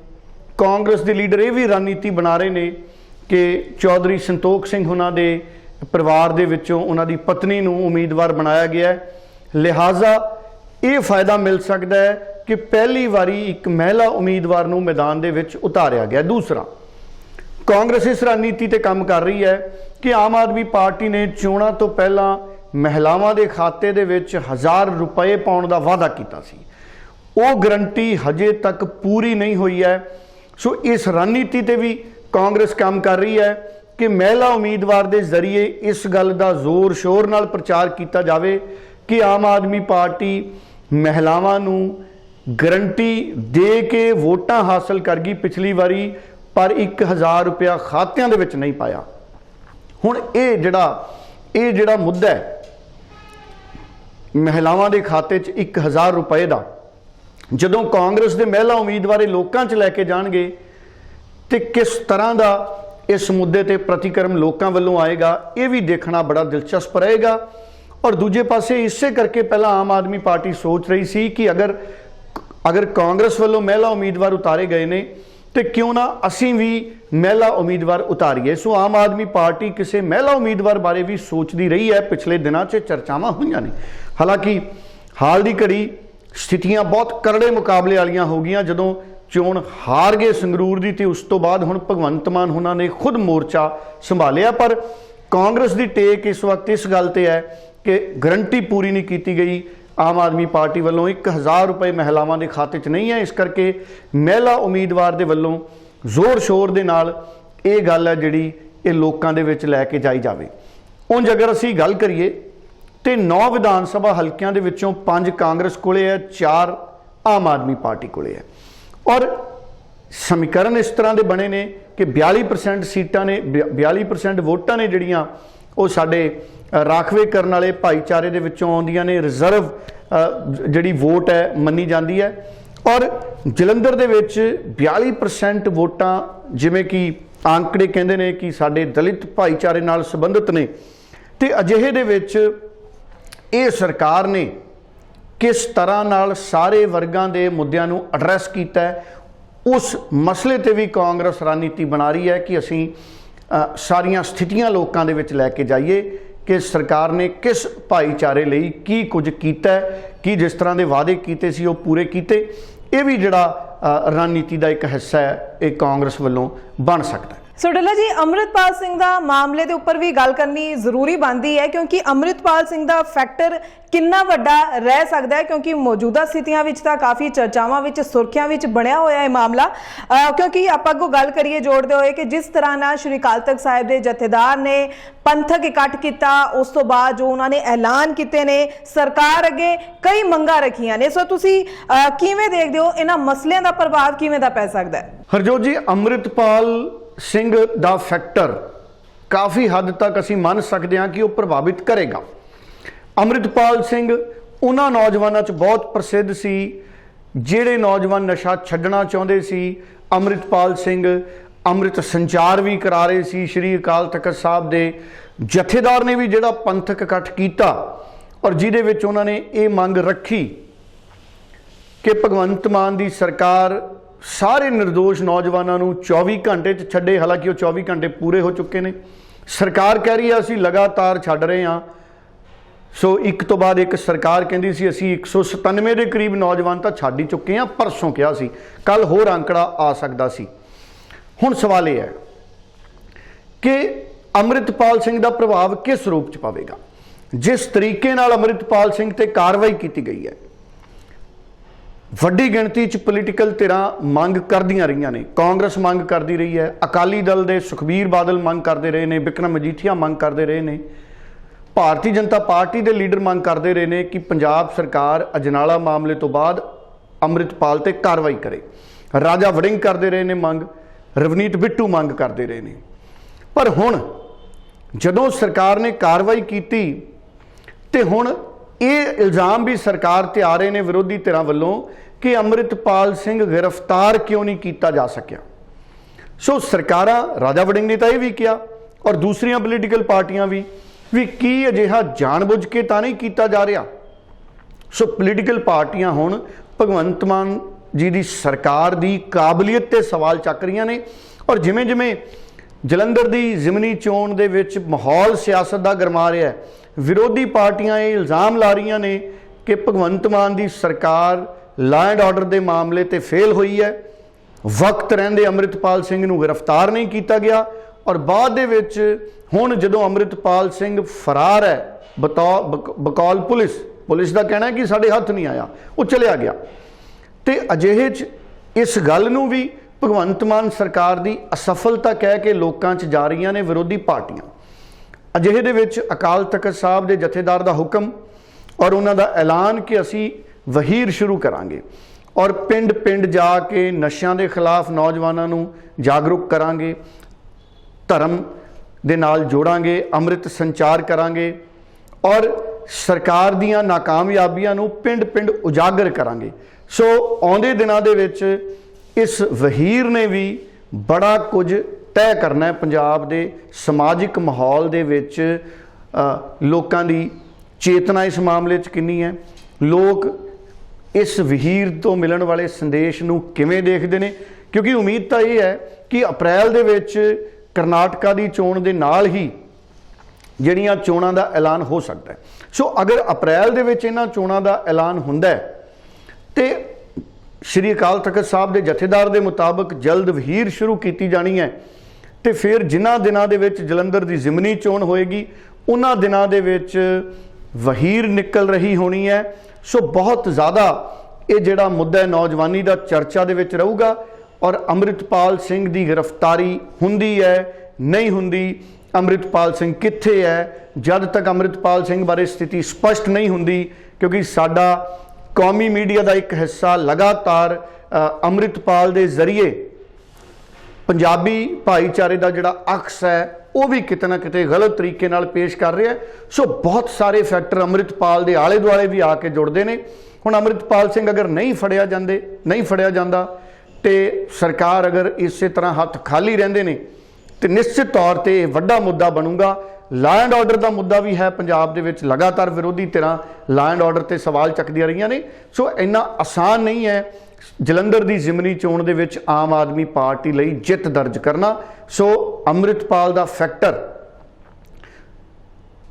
ਕਾਂਗਰਸ ਦੇ ਲੀਡਰ ਇਹ ਵੀ ਰਣਨੀਤੀ ਬਣਾ ਰਹੇ ਨੇ ਕਿ ਚੌਧਰੀ ਸੰਤੋਖ ਸਿੰਘ ਉਹਨਾਂ ਦੇ ਪਰਿਵਾਰ ਦੇ ਵਿੱਚੋਂ ਉਹਨਾਂ ਦੀ ਪਤਨੀ ਨੂੰ ਉਮੀਦਵਾਰ ਬਣਾਇਆ ਗਿਆ ਹੈ, ਲਿਹਾਜ਼ਾ ਇਹ ਫਾਇਦਾ ਮਿਲ ਸਕਦਾ ਹੈ कि पहली वारी एक महिला उम्मीदवार नूं मैदान दे विच उतारिया गया। दूसरा, कांग्रेस इस रणनीति ते काम कर रही है कि आम आदमी पार्टी ने चोणां तो पहला महिलावां दे खाते दे विच 1000 रुपए पाउण दा वादा कीता सी। वो गारंटी हजे तक पूरी नहीं हुई है। सो इस रणनीति ते भी कांग्रेस काम कर रही है कि महिला उम्मीदवार के जरिए इस गल का जोर शोर नाल प्रचार किया जाए कि आम आदमी पार्टी महिलावां नूं गारंटी दे के वोटां हासिल कर गई पिछली बारी, पर 1000 रुपया खात्यां दे विच नहीं पाया। हुण ये जिहड़ा मुद्दा है महिलावां दे खाते च 1000 रुपए का, जदों कांग्रेस के महिला उम्मीदवार लोकां च लैके जाणगे तो किस तरह का इस मुद्दे ते प्रतिक्रम लोकां वल्लों आएगा, ये भी देखना बड़ा दिलचस्प रहेगा। और दूजे पासे इसे करके पहला आम आदमी पार्टी सोच रही सी कि अगर कांग्रेस वल्लों महिला उम्मीदवार उतारे गए ने तो क्यों ना असीं भी महिला उम्मीदवार उतारीए। सो आम आदमी पार्टी किसी महिला उम्मीदवार बारे भी सोचती रही है, पिछले दिनों से चर्चावां हुईयां ने। हालांकि हाल की घड़ी स्थितियां बहुत करड़े मुकाबले वालियां हो गई। जदों चोण हार गए संगरूर की, तो उस तो बाद हुण भगवंत मान होना ने खुद मोर्चा संभालिया, पर कांग्रेस की टेक इस वक्त इस गल ते है कि गारंटी पूरी नहीं की गई आम आदमी पार्टी वालों। 1000 रुपए महिलावां के खाते च नहीं है, इस करके महिला उम्मीदवार के वालों जोर शोर के नाल ये गल है जिहड़ी ये लोकां दे विच लैके जाई जावे। उंज अगर असीं गल करिए तो 9 विधान सभा हल्कियां दे विचों 5 कांग्रेस कोले है, 4 आम आदमी पार्टी कोले है। और समीकरण इस तरह के बने ने कि 42% सीटां ने 42% वोटां ने जिहड़ियां वो साडे राखवे करने वाले भाईचारे दे विचों आउंदियां ने, रिजर्व जिहड़ी वोट है मन्नी जाती है। और जलंधर दे विच 42% वोटां जिवें कि आंकड़े कहंदे ने कि साडे दलित भाईचारे नाल संबंधित ने। ते अजिहे दे विच ये सरकार ने किस तरह नाल सारे वर्गां दे मुद्दिआं नूं एड्रैस कीता है, उस मसले ते भी कांग्रेस रणनीति बना रही है कि असीं सारियां स्थितियां लोकां दे विच लैके जाइए कि सरकार ने किस भाईचारे लई की कुछ कीता है, कि जिस तरह के वादे कीते सी वो पूरे कीते। ये भी जिहड़ा रणनीति का एक हिस्सा है, ये कांग्रेस वालों बन सकता है। सो ढिल्लों जी, अमृतपाल सिंह का मामले के उपर भी गल करनी जरूरी बनती है, क्योंकि अमृतपाल सिंह का फैक्टर कितना वड्डा रह सकता है, क्योंकि मौजूदा स्थितियां विच तां काफ़ी चर्चावां विच सुर्खियां विच बनया होया है मामला। क्योंकि आपां अगों गल करिए जोड़ते हुए कि जिस तरह ना श्री अकाल तख्त साहिब के जथेदार ने पंथक इकट्ठ किया, उस तो बाद जो उन्होंने ऐलान किए ने, सरकार अगे कई मंगां रखियां ने। सो तुसीं किवें देखदे हो, इन्हां मसलिਆਂ ਦਾ प्रभाव किवें दा पै सकदा है? हरजोत जी, अमृतपाल सिंह दा फैक्टर काफ़ी हद तक असीं मन सकते हैं कि वह प्रभावित करेगा। अमृतपाल सिंह उन्हां नौजवानों च बहुत प्रसिद्ध सी जिहड़े नौजवान नशा छड्डना चाहुंदे सी। अमृतपाल सिंह अमृत संचार भी करा रहे सी। श्री अकाल तख्त साहब दे जथेदार ने भी जिहड़ा पंथक इकट्ठ कीता और जिहदे विच उन्होंने ये मंग रखी कि भगवंत मान दी सरकार सारे निर्दोष नौजवानों नूं 24 घंटे च छड्डे। हालांकि वो 24 घंटे पूरे हो चुके ने। सरकार कह रही है असीं लगातार छड्ड रहे हाँ। सो एक तो बाद एक सरकार कहती सी असीं 197 के करीब नौजवान तो छड्ड ही चुके हैं, परसों कहा सी, कल होर आंकड़ा आ सकता सी। हुण सवाल यह है कि अमृतपाल सिंह का प्रभाव किस रूप च पवेगा। जिस तरीके नाल अमृतपाल सिंह ते कार्रवाई की गई है, वड्डी गिणती च पोलीटिकल धिरां मंग करदियां रहीआं ने। कांग्रेस मंग करती रही है, अकाली दल दे सुखबीर बादल मंग करते रहे ने, बिक्रम मजीठिया मंग करते रहे ने, भारतीय जनता पार्टी के लीडर मंग करते रहे ने कि पंजाब सरकार अजनाला मामले तो बाद अमृतपाल ते कार्रवाई करे। राजा वड़िंग करते रहे ने मंग, रवनीत बिट्टू मंग करते रहे ने। पर हुण जदों सरकार ने कार्रवाई की तो हुण ये इल्ज़ाम भी सरकार ते आ रहे हैं विरोधी धिरां वल्लों कि अमृतपाल सिंह गिरफ्तार क्यों नहीं किया जा सकिया। सो सरकारां, राजा वड़िंग ने तो यह भी किया और दूसरियां पोलीटिकल पार्टियां भी की अजिहा जानबुझ के तो नहीं किया जा रहा। सो पोलीटिकल पार्टियां हुण भगवंत मान जी की सरकार की काबलियत ते सवाल चक रही ने। और जिमें जिमें जलंधर की जिमनी चोण दे विच माहौल सियासत का गरमा रहा है, विरोधी पार्टियां ये इल्ज़ाम ला रही ने कि भगवंत मान की सरकार ਲਾ ਐਂਡ ਆਰਡਰ ਦੇ ਮਾਮਲੇ ਤੇ ਫੇਲ ਹੋਈ ਹੈ। ਵਕਤ ਰਹਿੰਦੇ ਅੰਮ੍ਰਿਤਪਾਲ ਸਿੰਘ ਨੂੰ ਗ੍ਰਿਫਤਾਰ ਨਹੀਂ ਕੀਤਾ ਗਿਆ ਔਰ ਬਾਅਦ ਦੇ ਵਿੱਚ ਹੁਣ ਜਦੋਂ ਅੰਮ੍ਰਿਤਪਾਲ ਸਿੰਘ ਫਰਾਰ ਹੈ ਬਕੌਲ ਪੁਲਿਸ ਦਾ ਕਹਿਣਾ ਹੈ ਕਿ ਸਾਡੇ ਹੱਥ ਨਹੀਂ ਆਇਆ, ਉਹ ਚਲਿਆ ਗਿਆ। ਤੇ ਅਜਿਹੇ 'ਚ ਇਸ ਗੱਲ ਨੂੰ ਵੀ ਭਗਵੰਤ ਮਾਨ ਸਰਕਾਰ ਦੀ ਅਸਫਲਤਾ ਕਹਿ ਕੇ ਲੋਕਾਂ 'ਚ ਜਾ ਰਹੀਆਂ ਨੇ ਵਿਰੋਧੀ ਪਾਰਟੀਆਂ। ਅਜਿਹੇ ਦੇ ਵਿੱਚ ਅਕਾਲ ਤਖਤ ਸਾਹਿਬ ਦੇ ਜਥੇਦਾਰ ਦਾ ਹੁਕਮ ਔਰ ਉਹਨਾਂ ਦਾ ਐਲਾਨ ਕਿ ਅਸੀਂ ਵਹੀਰ ਸ਼ੁਰੂ ਕਰਾਂਗੇ ਔਰ ਪਿੰਡ ਪਿੰਡ ਜਾ ਕੇ ਨਸ਼ਿਆਂ ਦੇ ਖਿਲਾਫ ਨੌਜਵਾਨਾਂ ਨੂੰ ਜਾਗਰੂਕ ਕਰਾਂਗੇ, ਧਰਮ ਦੇ ਨਾਲ ਜੋੜਾਂਗੇ, ਅੰਮ੍ਰਿਤ ਸੰਚਾਰ ਕਰਾਂਗੇ ਔਰ ਸਰਕਾਰ ਦੀਆਂ ਨਾਕਾਮਯਾਬੀਆਂ ਨੂੰ ਪਿੰਡ ਪਿੰਡ ਉਜਾਗਰ ਕਰਾਂਗੇ। ਸੋ ਆਉਂਦੇ ਦਿਨਾਂ ਦੇ ਵਿੱਚ ਇਸ ਵਹੀਰ ਨੇ ਵੀ ਬੜਾ ਕੁਝ ਤੈਅ ਕਰਨਾ ਹੈ ਪੰਜਾਬ ਦੇ ਸਮਾਜਿਕ ਮਾਹੌਲ ਦੇ ਵਿੱਚ। ਲੋਕਾਂ ਦੀ ਚੇਤਨਾ ਇਸ ਮਾਮਲੇ 'ਚ ਕਿੰਨੀ ਹੈ, ਲੋਕ ਇਸ ਵਹੀਰ ਤੋਂ ਮਿਲਣ ਵਾਲੇ ਸੰਦੇਸ਼ ਨੂੰ ਕਿਵੇਂ ਦੇਖਦੇ ਨੇ, ਕਿਉਂਕਿ ਉਮੀਦ ਤਾਂ ਇਹ ਹੈ ਕਿ ਅਪ੍ਰੈਲ ਦੇ ਵਿੱਚ ਕਰਨਾਟਕਾ ਦੀ ਚੋਣ ਦੇ ਨਾਲ ਹੀ ਜਿਹੜੀਆਂ ਚੋਣਾਂ ਦਾ ਐਲਾਨ ਹੋ ਸਕਦਾ ਹੈ। ਸੋ ਅਗਰ ਅਪ੍ਰੈਲ ਦੇ ਵਿੱਚ ਇਹਨਾਂ ਚੋਣਾਂ ਦਾ ਐਲਾਨ ਹੁੰਦਾ ਹੈ ਤੇ ਸ਼੍ਰੀ ਅਕਾਲ ਤਖਤ ਸਾਹਿਬ ਦੇ ਜਥੇਦਾਰ ਦੇ ਮੁਤਾਬਕ ਜਲਦ ਵਹੀਰ ਸ਼ੁਰੂ ਕੀਤੀ ਜਾਣੀ ਹੈ ਤੇ ਫਿਰ ਜਿਨ੍ਹਾਂ ਦਿਨਾਂ ਦੇ ਵਿੱਚ ਜਲੰਧਰ ਦੀ ਜ਼ਿਮਨੀ ਚੋਣ ਹੋਏਗੀ ਉਹਨਾਂ ਦਿਨਾਂ ਦੇ ਵਿੱਚ ਵਹੀਰ ਨਿਕਲ ਰਹੀ ਹੋਣੀ ਹੈ। ਸੋ ਬਹੁਤ ਜ਼ਿਆਦਾ ਇਹ ਜਿਹੜਾ ਮੁੱਦਾ ਹੈ ਨੌਜਵਾਨੀ ਦਾ ਚਰਚਾ ਦੇ ਵਿੱਚ ਰਹੂਗਾ ਔਰ ਅੰਮ੍ਰਿਤਪਾਲ ਸਿੰਘ ਦੀ ਗ੍ਰਿਫਤਾਰੀ ਹੁੰਦੀ ਹੈ ਨਹੀਂ ਹੁੰਦੀ, ਅੰਮ੍ਰਿਤਪਾਲ ਸਿੰਘ ਕਿੱਥੇ ਹੈ, ਜਦ ਤੱਕ ਅੰਮ੍ਰਿਤਪਾਲ ਸਿੰਘ ਬਾਰੇ ਸਥਿਤੀ ਸਪਸ਼ਟ ਨਹੀਂ ਹੁੰਦੀ, ਕਿਉਂਕਿ ਸਾਡਾ ਕੌਮੀ ਮੀਡੀਆ ਦਾ ਇੱਕ ਹਿੱਸਾ ਲਗਾਤਾਰ ਅੰਮ੍ਰਿਤਪਾਲ ਦੇ ਜ਼ਰੀਏ ਪੰਜਾਬੀ ਭਾਈਚਾਰੇ ਦਾ ਜਿਹੜਾ ਅਕਸ ਹੈ ਉਹ ਵੀ ਕਿਤੇ ਨਾ ਕਿਤੇ ਗਲਤ ਤਰੀਕੇ ਨਾਲ ਪੇਸ਼ ਕਰ ਰਿਹਾ। ਸੋ ਬਹੁਤ ਸਾਰੇ ਫੈਕਟਰ ਅੰਮ੍ਰਿਤਪਾਲ ਦੇ ਆਲੇ ਦੁਆਲੇ ਵੀ ਆ ਕੇ ਜੁੜਦੇ ਨੇ। ਹੁਣ ਅੰਮ੍ਰਿਤਪਾਲ ਸਿੰਘ ਅਗਰ ਨਹੀਂ ਫੜਿਆ ਜਾਂਦਾ ਤੇ ਸਰਕਾਰ ਅਗਰ ਇਸੇ ਤਰ੍ਹਾਂ ਹੱਥ ਖਾਲੀ ਰਹਿੰਦੇ ਨੇ ਤੇ ਨਿਸ਼ਚਿਤ ਤੌਰ ਤੇ ਇਹ ਵੱਡਾ ਮੁੱਦਾ ਬਣੂਗਾ। ਲਾ ਐਂਡ ਆਰਡਰ ਦਾ ਮੁੱਦਾ ਵੀ ਹੈ ਪੰਜਾਬ ਦੇ ਵਿੱਚ, ਲਗਾਤਾਰ ਵਿਰੋਧੀ ਧਿਰਾਂ ਲਾ ਐਂਡ ਆਰਡਰ ਤੇ ਸਵਾਲ ਚੱਕਦੀਆਂ ਰਹੀਆਂ ਨੇ। ਸੋ ਇੰਨਾ ਆਸਾਨ ਨਹੀਂ ਹੈ ਜਲੰਧਰ ਦੀ ਜ਼ਿਮਨੀ ਚੋਣ ਦੇ ਵਿੱਚ ਆਮ ਆਦਮੀ ਪਾਰਟੀ ਲਈ ਜਿੱਤ ਦਰਜ ਕਰਨਾ। ਸੋ ਅੰਮ੍ਰਿਤਪਾਲ ਦਾ ਫੈਕਟਰ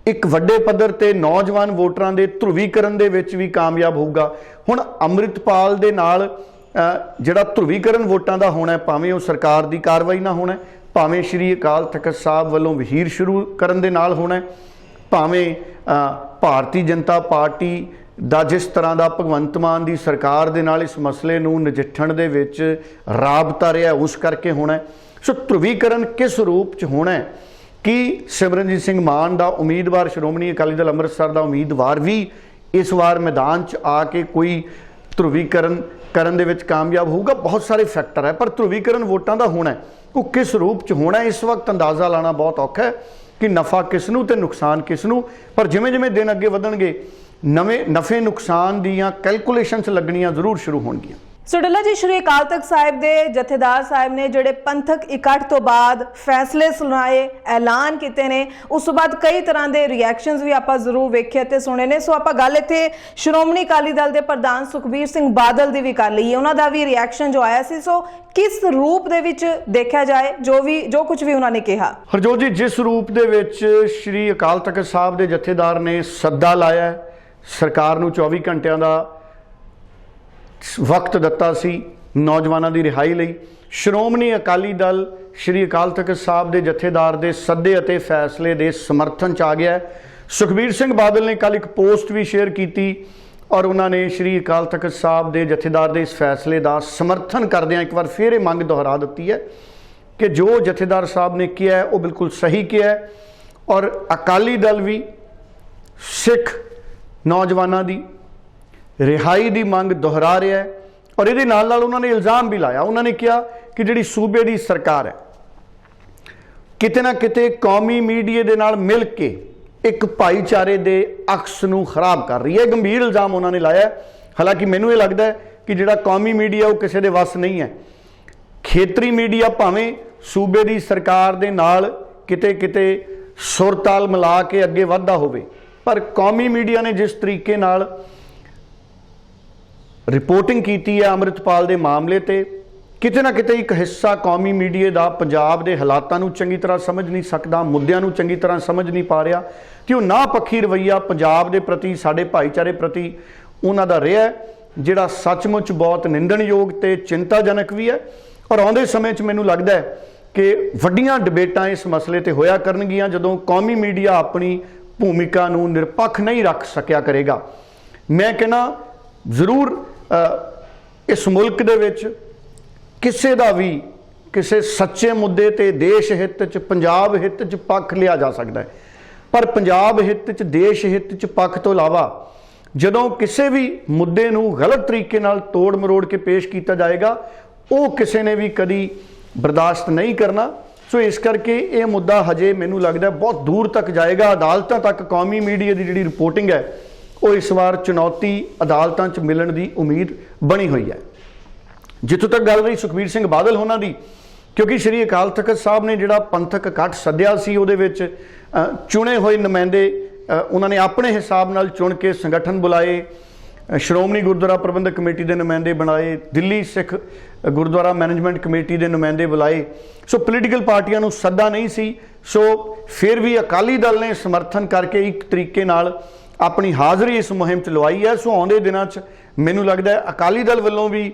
ਇੱਕ ਵੱਡੇ ਪੱਧਰ ਤੇ ਨੌਜਵਾਨ ਵੋਟਰਾਂ ਦੇ ਧਰੁਵੀਕਰਨ ਦੇ ਵਿੱਚ ਵੀ ਕਾਮਯਾਬ ਹੋਊਗਾ। ਹੁਣ ਅੰਮ੍ਰਿਤਪਾਲ ਦੇ ਨਾਲ ਜਿਹੜਾ ਧਰੁਵੀਕਰਨ ਵੋਟਾਂ ਦਾ ਹੋਣਾ, ਭਾਵੇਂ ਉਹ ਸਰਕਾਰ ਦੀ ਕਾਰਵਾਈ ਨਾਲ ਹੋਣਾ, ਭਾਵੇਂ ਸ਼੍ਰੀ ਅਕਾਲ ਤਖਤ ਸਾਹਿਬ ਵੱਲੋਂ ਵਹੀਰ ਸ਼ੁਰੂ ਕਰਨ ਦੇ ਨਾਲ ਹੋਣਾ, ਭਾਵੇਂ ਭਾਰਤੀ ਜਨਤਾ ਪਾਰਟੀ ਦਾ ਜਿਸ ਤਰ੍ਹਾਂ ਦਾ ਭਗਵੰਤ ਮਾਨ ਦੀ ਸਰਕਾਰ ਦੇ ਨਾਲ ਇਸ ਮਸਲੇ ਨੂੰ ਨਜਿੱਠਣ ਦੇ ਵਿੱਚ ਰਾਬਤਾ ਰਿਹਾ ਉਸ ਕਰਕੇ ਹੋਣਾ। ਸੋ ਧਰੁਵੀਕਰਨ ਕਿਸ ਰੂਪ 'ਚ ਹੋਣਾ ਹੈ ਕਿ ਸਿਮਰਨਜੀਤ ਸਿੰਘ ਮਾਨ ਦਾ ਉਮੀਦਵਾਰ, ਸ਼੍ਰੋਮਣੀ ਅਕਾਲੀ ਦਲ ਅੰਮ੍ਰਿਤਸਰ ਦਾ ਉਮੀਦਵਾਰ ਵੀ ਇਸ ਵਾਰ ਮੈਦਾਨ 'ਚ ਆ ਕੇ ਕੋਈ ਧਰੁਵੀਕਰਨ ਕਰਨ ਦੇ ਵਿੱਚ ਕਾਮਯਾਬ ਹੋਊਗਾ। ਬਹੁਤ ਸਾਰੇ ਫੈਕਟਰ ਹੈ, ਪਰ ਧਰੁਵੀਕਰਨ ਵੋਟਾਂ ਦਾ ਹੋਣਾ ਉਹ ਕਿਸ ਰੂਪ 'ਚ ਹੋਣਾ ਇਸ ਵਕਤ ਅੰਦਾਜ਼ਾ ਲਾਣਾ ਬਹੁਤ ਔਖਾ ਹੈ ਕਿ ਨਫਾ ਕਿਸ ਨੂੰ ਤੇ ਨੁਕਸਾਨ ਕਿਸ ਨੂੰ। ਪਰ ਜਿਵੇਂ ਜਿਵੇਂ ਦਿਨ ਅੱਗੇ ਵਧਣਗੇ ਨਵੇਂ ਨਫੇ ਨੁਕਸਾਨ ਦੀਆਂ ਕੈਲਕੂਲੇਸ਼ਨਸ ਲੱਗਣੀਆਂ ਜ਼ਰੂਰ ਸ਼ੁਰੂ ਹੋਣਗੀਆਂ। ਸੋ ਡੱਲਾ ਜੀ, ਸ਼੍ਰੀ ਅਕਾਲ ਤਖਤ ਸਾਹਿਬ ਦੇ ਜਥੇਦਾਰ ਸਾਹਿਬ ਨੇ ਜਿਹੜੇ ਪੰਥਕ ਇਕੱਠ ਤੋਂ ਬਾਅਦ ਫੈਸਲੇ ਸੁਣਾਏ, ਐਲਾਨ ਕੀਤੇ ਨੇ, ਉਸ ਤੋਂ ਬਾਅਦ ਕਈ ਤਰ੍ਹਾਂ ਦੇ ਰਿਐਕਸ਼ਨਸ ਵੀ ਆਪਾਂ ਜ਼ਰੂਰ ਵੇਖੇ ਤੇ ਸੁਣੇ ਨੇ। ਸੋ ਆਪਾਂ ਗੱਲ ਇੱਥੇ ਸ਼੍ਰੋਮਣੀ ਅਕਾਲੀ ਦਲ ਦੇ ਪ੍ਰਧਾਨ ਸੁਖਬੀਰ ਸਿੰਘ ਬਾਦਲ ਦੀ ਵੀ ਕਰ ਲਈਏ, ਉਹਨਾਂ ਦਾ ਵੀ ਰਿਐਕਸ਼ਨ ਜੋ ਆਇਆ ਸੀ। ਸੋ ਕਿਸ ਰੂਪ ਦੇ ਵਿੱਚ ਦੇਖਿਆ ਜਾਏ ਜੋ ਕੁਝ ਵੀ ਉਹਨਾਂ ਨੇ ਕਿਹਾ? ਹਰਜੋਤ ਜੀ, ਜਿਸ ਰੂਪ ਦੇ ਵਿੱਚ ਸ਼੍ਰੀ ਅਕਾਲ ਤਖਤ ਸਾਹਿਬ ਦੇ ਜਥੇਦਾਰ ਨੇ ਸੱਦਾ ਲਾਇਆ, ਸਰਕਾਰ ਨੂੰ 24 ਘੰਟਿਆਂ ਦਾ ਵਕਤ ਦਿੱਤਾ ਸੀ ਨੌਜਵਾਨਾਂ ਦੀ ਰਿਹਾਈ ਲਈ, ਸ਼੍ਰੋਮਣੀ ਅਕਾਲੀ ਦਲ ਸ਼੍ਰੀ ਅਕਾਲ ਤਖਤ ਸਾਹਿਬ ਦੇ ਜਥੇਦਾਰ ਦੇ ਸੱਦੇ ਅਤੇ ਫੈਸਲੇ ਦੇ ਸਮਰਥਨ 'ਚ ਆ ਗਿਆ। ਸੁਖਬੀਰ ਸਿੰਘ ਬਾਦਲ ਨੇ ਕੱਲ੍ਹ ਇੱਕ ਪੋਸਟ ਵੀ ਸ਼ੇਅਰ ਕੀਤੀ ਔਰ ਉਹਨਾਂ ਨੇ ਸ਼੍ਰੀ ਅਕਾਲ ਤਖਤ ਸਾਹਿਬ ਦੇ ਜਥੇਦਾਰ ਦੇ ਇਸ ਫੈਸਲੇ ਦਾ ਸਮਰਥਨ ਕਰਦਿਆਂ ਇੱਕ ਵਾਰ ਫਿਰ ਇਹ ਮੰਗ ਦੁਹਰਾ ਦਿੱਤੀ ਹੈ ਕਿ ਜੋ ਜਥੇਦਾਰ ਸਾਹਿਬ ਨੇ ਕਿਹਾ ਹੈ ਉਹ ਬਿਲਕੁਲ ਸਹੀ ਕਿਹਾ ਹੈ ਔਰ ਅਕਾਲੀ ਦਲ ਵੀ ਸਿੱਖ ਨੌਜਵਾਨਾਂ ਦੀ ਰਿਹਾਈ ਦੀ ਮੰਗ ਦੁਹਰਾ ਰਿਹਾ ਹੈ। ਔਰ ਇਹਦੇ ਨਾਲ ਨਾਲ ਉਹਨਾਂ ਨੇ ਇਲਜ਼ਾਮ ਵੀ ਲਾਇਆ, ਉਹਨਾਂ ਨੇ ਕਿਹਾ ਕਿ ਜਿਹੜੀ ਸੂਬੇ ਦੀ ਸਰਕਾਰ ਹੈ ਕਿਤੇ ਨਾ ਕਿਤੇ ਕੌਮੀ ਮੀਡੀਆ ਦੇ ਨਾਲ ਮਿਲ ਕੇ ਇੱਕ ਭਾਈਚਾਰੇ ਦੇ ਅਕਸ ਨੂੰ ਖਰਾਬ ਕਰ ਰਹੀ ਹੈ। ਗੰਭੀਰ ਇਲਜ਼ਾਮ ਉਹਨਾਂ ਨੇ ਲਾਇਆ। ਹਾਲਾਂਕਿ ਮੈਨੂੰ ਇਹ ਲੱਗਦਾ ਹੈ ਕਿ ਜਿਹੜਾ ਕੌਮੀ ਮੀਡੀਆ ਉਹ ਕਿਸੇ ਦੇ ਵੱਸ ਨਹੀਂ ਹੈ। ਖੇਤਰੀ ਮੀਡੀਆ ਭਾਵੇਂ ਸੂਬੇ ਦੀ ਸਰਕਾਰ ਦੇ ਨਾਲ ਕਿਤੇ ਕਿਤੇ ਸੁਰਤਾਲ ਮਿਲਾ ਕੇ ਅੱਗੇ ਵਧਦਾ ਹੋਵੇ, ਪਰ ਕੌਮੀ ਮੀਡੀਆ ਨੇ ਜਿਸ ਤਰੀਕੇ ਨਾਲ ਰਿਪੋਰਟਿੰਗ ਕੀਤੀ ਹੈ ਅੰਮ੍ਰਿਤਪਾਲ ਦੇ ਮਾਮਲੇ ਤੇ, ਕਿਤੇ ਨਾ ਕਿਤੇ ਇੱਕ ਹਿੱਸਾ ਕੌਮੀ ਮੀਡੀਆ ਦਾ ਪੰਜਾਬ ਦੇ ਹਾਲਾਤਾਂ ਨੂੰ ਚੰਗੀ ਤਰ੍ਹਾਂ ਸਮਝ ਨਹੀਂ ਸਕਦਾ, ਮੁੱਦਿਆਂ ਨੂੰ ਚੰਗੀ ਤਰ੍ਹਾਂ ਸਮਝ ਨਹੀਂ ਪਾ ਰਿਹਾ ਤੇ ਉਹ ਨਾ ਪੱਖੀ ਰਵੱਈਆ ਪੰਜਾਬ ਦੇ ਪ੍ਰਤੀ, ਸਾਡੇ ਭਾਈਚਾਰੇ ਪ੍ਰਤੀ ਉਹਨਾਂ ਦਾ ਰਿਹਾ ਜਿਹੜਾ ਸੱਚਮੁੱਚ ਬਹੁਤ ਨਿੰਦਣਯੋਗ ਤੇ ਚਿੰਤਾਜਨਕ ਵੀ ਹੈ। ਔਰ ਆਉਂਦੇ ਸਮੇਂ 'ਚ ਮੈਨੂੰ ਲੱਗਦਾ ਹੈ ਕਿ ਵੱਡੀਆਂ ਡਿਬੇਟਾਂ ਇਸ ਮਸਲੇ ਤੇ ਹੋਇਆ ਕਰਨਗੀਆਂ ਜਦੋਂ ਕੌਮੀ ਮੀਡੀਆ ਆਪਣੀ ਭੂਮਿਕਾ ਨੂੰ ਨਿਰਪੱਖ ਨਹੀਂ ਰੱਖ ਸਕਿਆ ਕਰੇਗਾ। ਮੈਂ ਕਹਿੰਦਾ ਜ਼ਰੂਰ ਇਸ ਮੁਲਕ ਦੇ ਵਿੱਚ ਕਿਸੇ ਦਾ ਵੀ ਕਿਸੇ ਸੱਚੇ ਮੁੱਦੇ ਤੇ ਦੇਸ਼ ਹਿੱਤ 'ਚ ਪੰਜਾਬ ਹਿੱਤ 'ਚ ਪੱਖ ਲਿਆ ਜਾ ਸਕਦਾ ਹੈ, ਪਰ ਪੰਜਾਬ ਹਿੱਤ 'ਚ ਦੇਸ਼ ਹਿੱਤ 'ਚ ਪੱਖ ਤੋਂ ਇਲਾਵਾ ਜਦੋਂ ਕਿਸੇ ਵੀ ਮੁੱਦੇ ਨੂੰ ਗਲਤ ਤਰੀਕੇ ਨਾਲ ਤੋੜ ਮਰੋੜ ਕੇ ਪੇਸ਼ ਕੀਤਾ ਜਾਏਗਾ ਉਹ ਕਿਸੇ ਨੇ ਵੀ ਕਦੀ ਬਰਦਾਸ਼ਤ ਨਹੀਂ ਕਰਨਾ। ਸੋ ਇਸ ਕਰਕੇ ਇਹ ਮੁੱਦਾ ਹਜੇ ਮੈਨੂੰ ਲੱਗਦਾ ਬਹੁਤ ਦੂਰ ਤੱਕ ਜਾਏਗਾ, ਅਦਾਲਤਾਂ ਤੱਕ ਕੌਮੀ ਮੀਡੀਆ ਦੀ ਜਿਹੜੀ ਰਿਪੋਰਟਿੰਗ ਹੈ ਉਹ ਇਸ ਵਾਰ ਚੁਣੌਤੀ ਅਦਾਲਤਾਂ 'ਚ ਮਿਲਣ ਦੀ ਉਮੀਦ ਬਣੀ ਹੋਈ ਹੈ। ਜਿੱਥੋਂ ਤੱਕ ਗੱਲ ਰਹੀ ਸੁਖਬੀਰ ਸਿੰਘ ਬਾਦਲ ਹੋਣਾ ਦੀ, ਕਿਉਂਕਿ ਸ਼੍ਰੀ ਅਕਾਲ ਤਖਤ ਸਾਹਿਬ ਨੇ ਜਿਹੜਾ ਪੰਥਕ ਇਕੱਠ ਸੱਦਿਆ ਸੀ ਉਹਦੇ ਵਿੱਚ ਚੁਣੇ ਹੋਏ ਨੁਮਾਇੰਦੇ ਉਹਨਾਂ ਨੇ ਆਪਣੇ ਹਿਸਾਬ ਨਾਲ ਚੁਣ ਕੇ ਸੰਗਠਨ ਬੁਲਾਏ, ਸ਼੍ਰੋਮਣੀ ਗੁਰਦੁਆਰਾ ਪ੍ਰਬੰਧਕ ਕਮੇਟੀ ਦੇ ਨੁਮਾਇੰਦੇ ਬਣਾਏ, ਦਿੱਲੀ ਸਿੱਖ ਗੁਰਦੁਆਰਾ ਮੈਨੇਜਮੈਂਟ ਕਮੇਟੀ ਦੇ ਨੁਮਾਇੰਦੇ ਬੁਲਾਏ। ਸੋ ਪੋਲੀਟੀਕਲ ਪਾਰਟੀਆਂ ਨੂੰ ਸੱਦਾ ਨਹੀਂ ਸੀ, ਸੋ ਫਿਰ ਵੀ ਅਕਾਲੀ ਦਲ ਨੇ ਸਮਰਥਨ ਕਰਕੇ ਇੱਕ ਤਰੀਕੇ ਨਾਲ ਆਪਣੀ ਹਾਜ਼ਰੀ ਇਸ ਮੁਹਿੰਮ 'ਚ ਲਵਾਈ ਹੈ। ਸੋ ਆਉਂਦੇ ਦਿਨਾਂ 'ਚ ਮੈਨੂੰ ਲੱਗਦਾ ਹੈ ਅਕਾਲੀ ਦਲ ਵੱਲੋਂ ਵੀ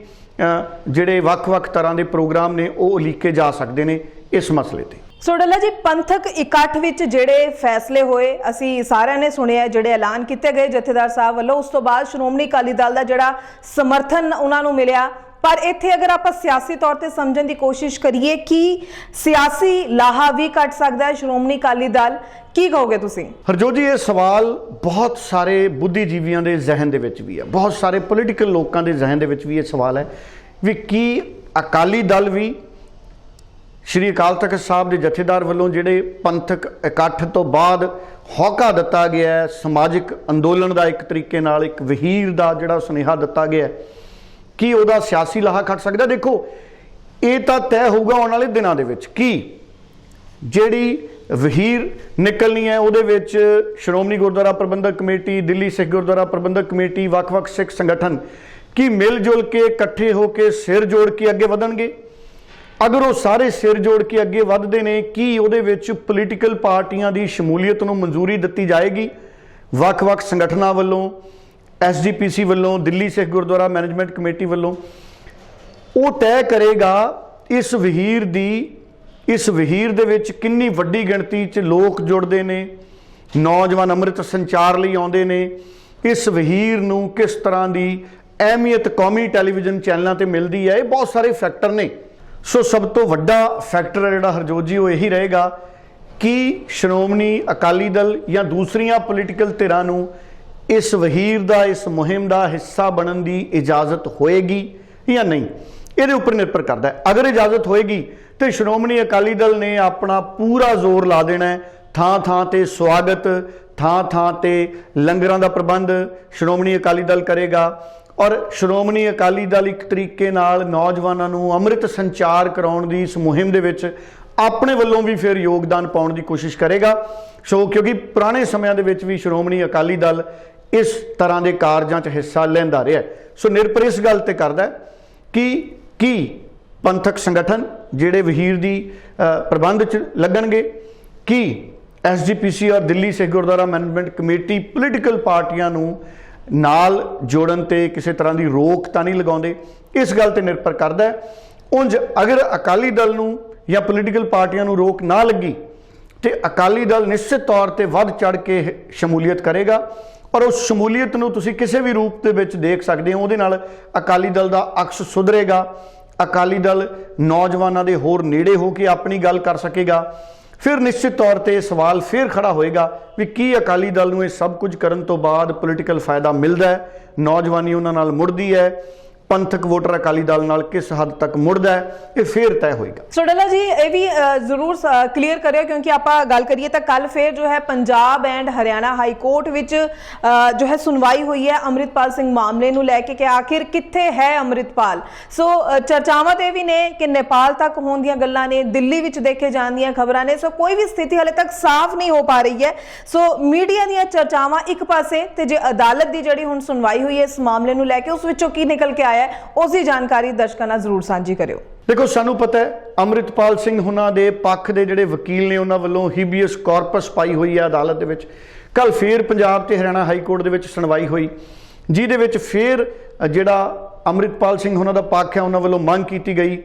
ਜਿਹੜੇ ਵੱਖ-ਵੱਖ ਤਰ੍ਹਾਂ ਦੇ ਪ੍ਰੋਗਰਾਮ ਨੇ ਉਹ ਉਲੀਕੇ ਜਾ ਸਕਦੇ ਨੇ ਇਸ ਮਸਲੇ ਤੇ। ਸੋ ਡੱਲਾ ਜੀ, ਪੰਥਕ ਇਕੱਠ ਵਿੱਚ ਜਿਹੜੇ ਫੈਸਲੇ ਹੋਏ ਅਸੀਂ ਸਾਰਿਆਂ ਨੇ ਸੁਣਿਆ, ਜਿਹੜੇ ਐਲਾਨ ਕੀਤੇ ਗਏ ਜਥੇਦਾਰ ਸਾਹਿਬ ਵੱਲੋਂ, ਉਸ ਤੋਂ ਬਾਅਦ ਸ਼੍ਰੋਮਣੀ ਅਕਾਲੀ ਦਲ ਦਾ ਜਿਹੜਾ ਸਮਰਥਨ ਉਹਨਾਂ ਨੂੰ ਮਿਲਿਆ। ਪਰ ਇੱਥੇ ਅਗਰ ਆਪਾਂ ਸਿਆਸੀ ਤੌਰ ਤੇ ਸਮਝਣ ਦੀ ਕੋਸ਼ਿਸ਼ ਕਰੀਏ ਕਿ ਸਿਆਸੀ ਲਾਹਾ ਵੀ ਕੱਟ ਸਕਦਾ ਹੈ ਸ਼੍ਰੋਮਣੀ ਅਕਾਲੀ ਦਲ, ਕੀ ਕਹੋਗੇ ਤੁਸੀਂ? ਹਰਜੋਤ ਜੀ, ਇਹ ਸਵਾਲ ਬਹੁਤ ਸਾਰੇ ਬੁੱਧੀਜੀਵੀਆਂ ਦੇ ਜ਼ਿਹਨ ਦੇ ਵਿੱਚ ਵੀ ਹੈ, ਬਹੁਤ ਸਾਰੇ ਪੋਲੀਟੀਕਲ ਲੋਕਾਂ ਦੇ ਜ਼ਿਹਨ ਦੇ ਵਿੱਚ ਵੀ ਇਹ ਸਵਾਲ ਹੈ ਵੀ ਕੀ ਅਕਾਲੀ ਦਲ ਵੀ ਸ਼੍ਰੀ ਅਕਾਲ ਤਖਤ ਸਾਹਿਬ ਦੇ ਜਥੇਦਾਰ ਵੱਲੋਂ ਜਿਹੜੇ ਪੰਥਕ ਇਕੱਠ ਤੋਂ ਬਾਅਦ ਹੌਕਾ ਦਿੱਤਾ ਗਿਆ ਹੈ, ਸਮਾਜਿਕ ਅੰਦੋਲਨ ਦਾ ਇੱਕ ਤਰੀਕੇ ਨਾਲ ਇੱਕ ਵਹੀਰ ਦਾ ਜਿਹੜਾ ਸੁਨੇਹਾ ਦਿੱਤਾ ਗਿਆ, ਕੀ ਉਹਦਾ ਸਿਆਸੀ ਲਾਹਾ ਖੱਟ ਸਕਦਾ? ਦੇਖੋ, ਇਹ ਤਾਂ ਤੈਅ ਹੋਊਗਾ ਆਉਣ ਵਾਲੇ ਦਿਨਾਂ ਦੇ ਵਿੱਚ ਕਿ ਜਿਹੜੀ ਵਹੀਰ ਨਿਕਲਣੀ ਹੈ ਉਹਦੇ ਵਿੱਚ ਸ਼੍ਰੋਮਣੀ ਗੁਰਦੁਆਰਾ ਪ੍ਰਬੰਧਕ ਕਮੇਟੀ, ਦਿੱਲੀ ਸਿੱਖ ਗੁਰਦੁਆਰਾ ਪ੍ਰਬੰਧਕ ਕਮੇਟੀ, ਵੱਖ-ਵੱਖ ਸਿੱਖ ਸੰਗਠਨ ਕੀ ਮਿਲ ਜੁਲ ਕੇ ਇਕੱਠੇ ਹੋ ਕੇ ਸਿਰ ਜੋੜ ਕੇ ਅੱਗੇ ਵਧਣਗੇ। ਅਗਰ ਉਹ ਸਾਰੇ ਸਿਰ ਜੋੜ ਕੇ ਅੱਗੇ ਵਧਦੇ ਨੇ, ਕੀ ਉਹਦੇ ਵਿੱਚ ਪੋਲੀਟੀਕਲ ਪਾਰਟੀਆਂ ਦੀ ਸ਼ਮੂਲੀਅਤ ਨੂੰ ਮਨਜ਼ੂਰੀ ਦਿੱਤੀ ਜਾਏਗੀ? ਵੱਖ-ਵੱਖ ਸੰਗਠਨਾਂ ਵੱਲੋਂ, SGPC ਵੱਲੋਂ, ਦਿੱਲੀ ਸਿੱਖ ਗੁਰਦੁਆਰਾ ਮੈਨੇਜਮੈਂਟ ਕਮੇਟੀ ਵੱਲੋਂ, ਉਹ ਤੈਅ ਕਰੇਗਾ ਇਸ ਵਹੀਰ ਦੇ ਵਿੱਚ ਕਿੰਨੀ ਵੱਡੀ ਗਿਣਤੀ 'ਚ ਲੋਕ ਜੁੜਦੇ ਨੇ, ਨੌਜਵਾਨ ਅੰਮ੍ਰਿਤ ਸੰਚਾਰ ਲਈ ਆਉਂਦੇ ਨੇ, ਇਸ ਵਹੀਰ ਨੂੰ ਕਿਸ ਤਰ੍ਹਾਂ ਦੀ ਅਹਿਮੀਅਤ ਕੌਮੀ ਟੈਲੀਵਿਜ਼ਨ ਚੈਨਲਾਂ ਤੇ ਮਿਲਦੀ ਹੈ। ਇਹ ਬਹੁਤ ਸਾਰੇ ਫੈਕਟਰ ਨੇ। ਸੋ ਸਭ ਤੋਂ ਵੱਡਾ ਫੈਕਟਰ ਹੈ ਜਿਹੜਾ ਹਰਜੋਤ ਜੀ ਉਹ ਇਹੀ ਰਹੇਗਾ ਕਿ ਸ਼੍ਰੋਮਣੀ ਅਕਾਲੀ ਦਲ ਜਾਂ ਦੂਸਰੀਆਂ ਪੋਲੀਟੀਕਲ ਧਿਰਾਂ ਨੂੰ ਇਸ ਵਹੀਰ ਦਾ, ਇਸ ਮੁਹਿੰਮ ਦਾ ਹਿੱਸਾ ਬਣਨ ਦੀ ਇਜਾਜ਼ਤ ਹੋਏਗੀ ਜਾਂ ਨਹੀਂ, ਇਹਦੇ ਉੱਪਰ ਨਿਰਭਰ ਕਰਦਾ ਹੈ। ਅਗਰ ਇਜਾਜ਼ਤ ਹੋਏਗੀ ਤੇ ਸ਼੍ਰੋਮਣੀ ਅਕਾਲੀ ਦਲ ਨੇ ਆਪਣਾ ਪੂਰਾ ਜ਼ੋਰ ਲਾ ਦੇਣਾ ਹੈ, ਥਾਂ-ਥਾਂ ਤੇ ਸਵਾਗਤ, ਥਾਂ-ਥਾਂ ਤੇ ਲੰਗਰਾਂ ਦਾ ਪ੍ਰਬੰਧ ਸ਼੍ਰੋਮਣੀ ਅਕਾਲੀ ਦਲ ਕਰੇਗਾ ਔਰ ਸ਼੍ਰੋਮਣੀ ਅਕਾਲੀ ਦਲ ਇੱਕ ਤਰੀਕੇ ਨਾਲ ਨੌਜਵਾਨਾਂ ਨੂੰ ਅੰਮ੍ਰਿਤ ਸੰਚਾਰ ਕਰਾਉਣ ਦੀ ਇਸ ਮੁਹਿੰਮ ਦੇ ਵਿੱਚ ਆਪਣੇ ਵੱਲੋਂ ਵੀ ਫਿਰ ਯੋਗਦਾਨ ਪਾਉਣ ਦੀ ਕੋਸ਼ਿਸ਼ ਕਰੇਗਾ। ਸੋ ਕਿਉਂਕਿ ਪੁਰਾਣੇ ਸਮਿਆਂ ਦੇ ਵਿੱਚ ਵੀ ਸ਼੍ਰੋਮਣੀ ਅਕਾਲੀ ਦਲ ਇਸ ਤਰ੍ਹਾਂ ਦੇ ਕਾਰਜਾਂ 'ਚ ਹਿੱਸਾ ਲੈਂਦਾ ਰਿਹਾ। ਸੋ ਨਿਰਭਰ ਇਸ ਗੱਲ ਤੇ ਕਰਦਾ ਕਿ ਕੀ ਪੰਥਕ ਸੰਗਠਨ ਜਿਹੜੇ ਵਹੀਰ ਦੀ ਪ੍ਰਬੰਧ 'ਚ ਲੱਗਣਗੇ, ਕੀ SGPC ਔਰ Delhi Sikh Gurdwara management committee political ਪਾਰਟੀਆਂ ਨੂੰ ਨਾਲ ਜੋੜਨ ਤੇ ਕਿਸੇ ਤਰ੍ਹਾਂ ਦੀ ਰੋਕ ਤਾਂ ਨਹੀਂ ਲਗਾਉਂਦੇ, ਇਸ ਗੱਲ ਤੇ ਨਿਰਭਰ ਕਰਦਾ ਹੈ। ਉਂਝ ਅਗਰ ਅਕਾਲੀ ਦਲ ਨੂੰ ਜਾਂ ਪੋਲੀਟੀਕਲ ਪਾਰਟੀਆਂ ਨੂੰ ਰੋਕ ਨਾ ਲੱਗੀ ਤੇ ਅਕਾਲੀ ਦਲ ਨਿਸ਼ਚਿਤ ਤੌਰ ਤੇ ਵੱਧ ਚੜ ਕੇ ਸ਼ਮੂਲੀਅਤ ਕਰੇਗਾ ਔਰ ਉਸ ਸ਼ਮੂਲੀਅਤ ਨੂੰ ਤੁਸੀਂ ਕਿਸੇ ਵੀ ਰੂਪ ਦੇ ਵਿੱਚ ਦੇਖ ਸਕਦੇ ਹੋ। ਉਹਦੇ ਨਾਲ ਅਕਾਲੀ ਦਲ ਦਾ ਅਕਸ ਸੁਧਰੇਗਾ, ਅਕਾਲੀ ਦਲ ਨੌਜਵਾਨਾਂ ਦੇ ਹੋਰ ਨੇੜੇ ਹੋ ਕੇ ਆਪਣੀ ਗੱਲ ਕਰ ਸਕੇਗਾ। ਫਿਰ ਨਿਸ਼ਚਿਤ ਤੌਰ ਤੇ ਸਵਾਲ ਫਿਰ ਖੜਾ ਹੋਏਗਾ ਵੀ ਕੀ ਅਕਾਲੀ ਦਲ ਨੂੰ ਇਹ ਸਭ ਕੁਝ ਕਰਨ ਤੋਂ ਬਾਅਦ ਪੋਲੀਟੀਕਲ ਫਾਇਦਾ ਮਿਲਦਾ ਹੈ, ਨੌਜਵਾਨੀ ਉਹਨਾਂ ਨਾਲ ਮੁੜਦੀ ਹੈ, ਪੰਥਕ ਵੋਟਰ ਅਕਾਲੀ ਦਲ ਨਾਲ ਕਿਸ ਹੱਦ ਤੱਕ ਮੁੜਦਾ ਹੈ, ਇਹ ਫੇਰ ਤੈਅ ਹੋਏਗਾ। ਸੋ ਡੱਲਾ ਜੀ, ਇਹ ਵੀ ਜ਼ਰੂਰ ਕਲੀਅਰ ਕਰਿਓ ਕਿਉਂਕਿ ਆਪਾਂ ਗੱਲ ਕਰੀਏ ਤਾਂ ਕੱਲ ਫੇਰ ਜੋ ਹੈ Punjab and Haryana high court ਵਿੱਚ ਜੋ ਹੈ ਸੁਣਵਾਈ ਹੋਈ ਹੈ ਅੰਮ੍ਰਿਤਪਾਲ ਸਿੰਘ ਮਾਮਲੇ ਨੂੰ ਲੈ ਕੇ ਕਿ ਆਖਿਰ ਕਿੱਥੇ ਹੈ ਅੰਮ੍ਰਿਤਪਾਲ। ਸੋ ਚਰਚਾਵਾਂ ਤੇ ਵੀ ਨੇ ਕਿ ਨੇਪਾਲ ਤੱਕ ਹੋਣ ਦੀਆਂ ਗੱਲਾਂ ਨੇ, ਦਿੱਲੀ ਵਿੱਚ ਦੇਖੇ ਜਾਣ ਦੀਆਂ ਖਬਰਾਂ ਨੇ। ਸੋ ਕੋਈ ਵੀ ਸਥਿਤੀ ਹਾਲੇ ਤੱਕ ਸਾਫ਼ ਨਹੀਂ ਹੋ ਪਾ ਰਹੀ ਹੈ। ਸੋ ਮੀਡੀਆ ਦੀਆਂ ਚਰਚਾਵਾਂ ਇੱਕ ਪਾਸੇ ਤੇ ਜੇ ਅਦਾਲਤ ਦੀ ਜਿਹੜੀ ਹੁਣ ਸੁਣਵਾਈ ਹੋਈ ਹੈ ਇਸ ਮਾਮਲੇ ਨੂੰ ਲੈ ਕੇ ਉਸ ਵਿੱਚੋਂ ਕੀ ਨਿਕਲ ਕੇ ਉਸ ਦੀ ਜਾਣਕਾਰੀ ਦਰਸ਼ਕਾਂ ਨਾਲ ਜ਼ਰੂਰ ਸਾਂਝੀ ਕਰਿਓ। ਦੇਖੋ, ਸਾਨੂੰ ਪਤਾ ਹੈ ਅੰਮ੍ਰਿਤਪਾਲ ਸਿੰਘ ਹੁਣਾਂ ਦੇ ਪੱਖ ਦੇ ਜਿਹੜੇ ਵਕੀਲ ਨੇ ਉਹਨਾਂ ਵੱਲੋਂ ਹੀਬੀਅਸ ਕਾਰਪਸ ਪਾਈ ਹੋਈ ਹੈ ਅਦਾਲਤ ਦੇ ਵਿੱਚ। ਕੱਲ ਫੇਰ ਪੰਜਾਬ ਤੇ ਹਰਿਆਣਾ ਹਾਈ ਕੋਰਟ ਦੇ ਵਿੱਚ ਸੁਣਵਾਈ ਹੋਈ। ਜਿਹਦੇ ਵਿੱਚ ਫਿਰ ਜਿਹੜਾ ਅੰਮ੍ਰਿਤਪਾਲ ਸਿੰਘ ਉਹਨਾਂ ਦਾ ਪੱਖ ਹੈ ਉਹਨਾਂ ਵੱਲੋਂ ਮੰਗ ਕੀਤੀ ਗਈ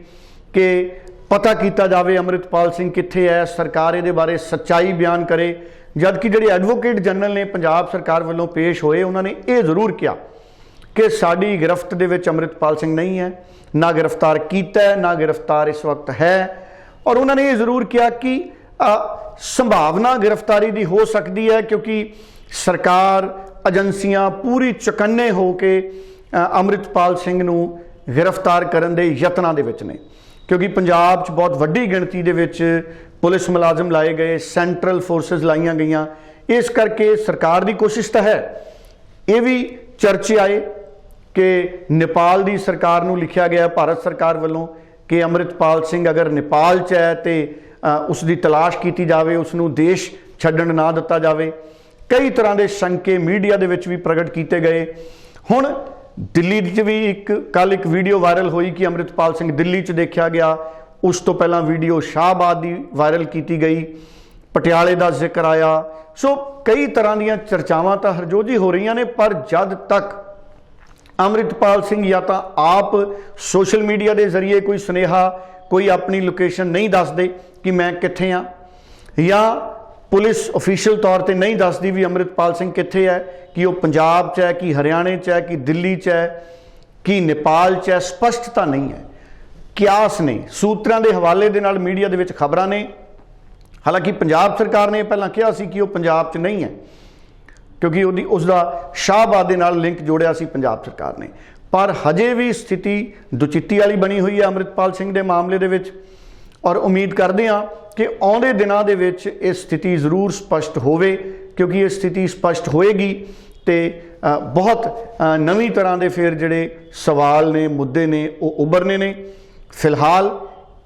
ਕਿ ਪਤਾ ਕੀਤਾ ਜਾਵੇ ਅੰਮ੍ਰਿਤਪਾਲ ਸਿੰਘ ਕਿੱਥੇ ਹੈ, ਸਰਕਾਰ ਇਹਦੇ ਬਾਰੇ ਸੱਚਾਈ ਬਿਆਨ ਕਰੇ। ਜਦਕਿ ਜਿਹੜੇ ਐਡਵੋਕੇਟ ਜਨਰਲ ਨੇ ਪੰਜਾਬ ਸਰਕਾਰ ਵੱਲੋਂ ਪੇਸ਼ ਹੋਏ, ਉਹਨਾਂ ਨੇ ਇਹ ਜ਼ਰੂਰ ਕਿਹਾ ਕਿ ਸਾਡੀ ਗਿਰਫਤ ਦੇ ਵਿੱਚ ਅੰਮ੍ਰਿਤਪਾਲ ਸਿੰਘ ਨਹੀਂ ਹੈ, ਨਾ ਗ੍ਰਿਫਤਾਰ ਕੀਤਾ ਹੈ, ਨਾ ਗ੍ਰਿਫਤਾਰ ਇਸ ਵਕਤ ਹੈ। ਔਰ ਉਹਨਾਂ ਨੇ ਇਹ ਜ਼ਰੂਰ ਕਿਹਾ ਕਿ ਸੰਭਾਵਨਾ ਗ੍ਰਿਫਤਾਰੀ ਦੀ ਹੋ ਸਕਦੀ ਹੈ, ਕਿਉਂਕਿ ਸਰਕਾਰ ਏਜੰਸੀਆਂ ਪੂਰੀ ਚੁਕੰਨੇ ਹੋ ਕੇ ਅੰਮ੍ਰਿਤਪਾਲ ਸਿੰਘ ਨੂੰ ਗ੍ਰਿਫਤਾਰ ਕਰਨ ਦੇ ਯਤਨਾਂ ਦੇ ਵਿੱਚ ਨੇ, ਕਿਉਂਕਿ ਪੰਜਾਬ 'ਚ ਬਹੁਤ ਵੱਡੀ ਗਿਣਤੀ ਦੇ ਵਿੱਚ ਪੁਲਿਸ ਮੁਲਾਜ਼ਮ ਲਾਏ ਗਏ, ਸੈਂਟਰਲ ਫੋਰਸਿਸ ਲਾਈਆਂ ਗਈਆਂ। ਇਸ ਕਰਕੇ ਸਰਕਾਰ ਦੀ ਕੋਸ਼ਿਸ਼ ਤਾਂ ਹੈ। ਇਹ ਵੀ ਚਰਚੇ ਆਏ ਕਿ ਨੇਪਾਲ ਦੀ ਸਰਕਾਰ ਨੂੰ ਲਿਖਿਆ ਗਿਆ ਭਾਰਤ ਸਰਕਾਰ ਵੱਲੋਂ ਕਿ ਅੰਮ੍ਰਿਤਪਾਲ ਸਿੰਘ ਅਗਰ ਨੇਪਾਲ 'ਚ ਹੈ ਤੇ ਉਸ ਦੀ ਤਲਾਸ਼ ਕੀਤੀ ਜਾਵੇ, ਉਸ ਨੂੰ ਦੇਸ਼ ਛੱਡਣ ਨਾ ਦਿੱਤਾ ਜਾਵੇ। ਕਈ ਤਰ੍ਹਾਂ ਦੇ ਸ਼ੰਕੇ ਮੀਡੀਆ ਦੇ ਵਿੱਚ ਵੀ ਪ੍ਰਗਟ ਕੀਤੇ ਗਏ। ਹੁਣ ਦਿੱਲੀ 'ਚ ਵੀ ਕੱਲ ਇੱਕ ਵੀਡੀਓ ਵਾਇਰਲ ਹੋਈ ਕਿ ਅੰਮ੍ਰਿਤਪਾਲ ਸਿੰਘ ਦਿੱਲੀ 'ਚ ਦੇਖਿਆ ਗਿਆ। ਉਸ ਤੋਂ ਪਹਿਲਾਂ ਵੀਡੀਓ ਸ਼ਾਹਬਾਦ ਦੀ ਵਾਇਰਲ ਕੀਤੀ ਗਈ, ਪਟਿਆਲੇ ਦਾ ਜ਼ਿਕਰ ਆਇਆ। ਸੋ ਕਈ ਤਰ੍ਹਾਂ ਦੀਆਂ ਚਰਚਾਵਾਂ ਤਾਂ ਹਰਜੋਤ ਜੀ ਹੋ ਰਹੀਆਂ ਨੇ, ਪਰ ਜਦ ਤੱਕ ਅੰਮ੍ਰਿਤਪਾਲ ਸਿੰਘ ਜਾਂ ਤਾਂ ਆਪ ਸੋਸ਼ਲ ਮੀਡੀਆ ਦੇ ਜ਼ਰੀਏ ਕੋਈ ਸੁਨੇਹਾ, ਕੋਈ ਆਪਣੀ ਲੋਕੇਸ਼ਨ ਨਹੀਂ ਦੱਸਦੇ ਕਿ ਮੈਂ ਕਿੱਥੇ ਹਾਂ, ਜਾਂ ਪੁਲਿਸ ਅਫੀਸ਼ੀਅਲ ਤੌਰ ਤੇ ਨਹੀਂ ਦੱਸਦੀ ਵੀ ਅੰਮ੍ਰਿਤਪਾਲ ਸਿੰਘ ਕਿੱਥੇ ਹੈ, ਕਿ ਉਹ ਪੰਜਾਬ 'ਚ ਹੈ, ਕਿ ਹਰਿਆਣੇ 'ਚ ਹੈ, ਕਿ ਦਿੱਲੀ 'ਚ ਹੈ, ਕਿ ਨੇਪਾਲ 'ਚ ਹੈ, ਸਪਸ਼ਟਤਾ ਨਹੀਂ ਹੈ। ਕਿਆਸ ਨੇ, ਸੂਤਰਾਂ ਦੇ ਹਵਾਲੇ ਦੇ ਨਾਲ ਮੀਡੀਆ ਦੇ ਵਿੱਚ ਖਬਰਾਂ ਨੇ। ਹਾਲਾਂਕਿ ਪੰਜਾਬ ਸਰਕਾਰ ਨੇ ਪਹਿਲਾਂ ਕਿਹਾ ਸੀ ਕਿ ਉਹ ਪੰਜਾਬ 'ਚ ਨਹੀਂ ਹੈ, ਕਿਉਂਕਿ ਉਸਦਾ ਸ਼ਾਹਬਾਦ ਦੇ ਨਾਲ ਲਿੰਕ ਜੋੜਿਆ ਸੀ ਪੰਜਾਬ ਸਰਕਾਰ ਨੇ। ਪਰ ਹਜੇ ਵੀ ਸਥਿਤੀ ਦੁਚਿੱਤੀ ਵਾਲੀ ਬਣੀ ਹੋਈ ਹੈ ਅੰਮ੍ਰਿਤਪਾਲ ਸਿੰਘ ਦੇ ਮਾਮਲੇ ਦੇ ਵਿੱਚ, ਔਰ ਉਮੀਦ ਕਰਦੇ ਹਾਂ ਕਿ ਆਉਂਦੇ ਦਿਨਾਂ ਦੇ ਵਿੱਚ ਇਹ ਸਥਿਤੀ ਜ਼ਰੂਰ ਸਪਸ਼ਟ ਹੋਵੇ, ਕਿਉਂਕਿ ਇਹ ਸਥਿਤੀ ਸਪਸ਼ਟ ਹੋਏਗੀ ਤੇ ਬਹੁਤ ਨਵੀਂ ਤਰ੍ਹਾਂ ਦੇ ਫਿਰ ਜਿਹੜੇ ਸਵਾਲ ਨੇ, ਮੁੱਦੇ ਨੇ, ਉਹ ਉੱਭਰਨੇ ਨੇ। ਫਿਲਹਾਲ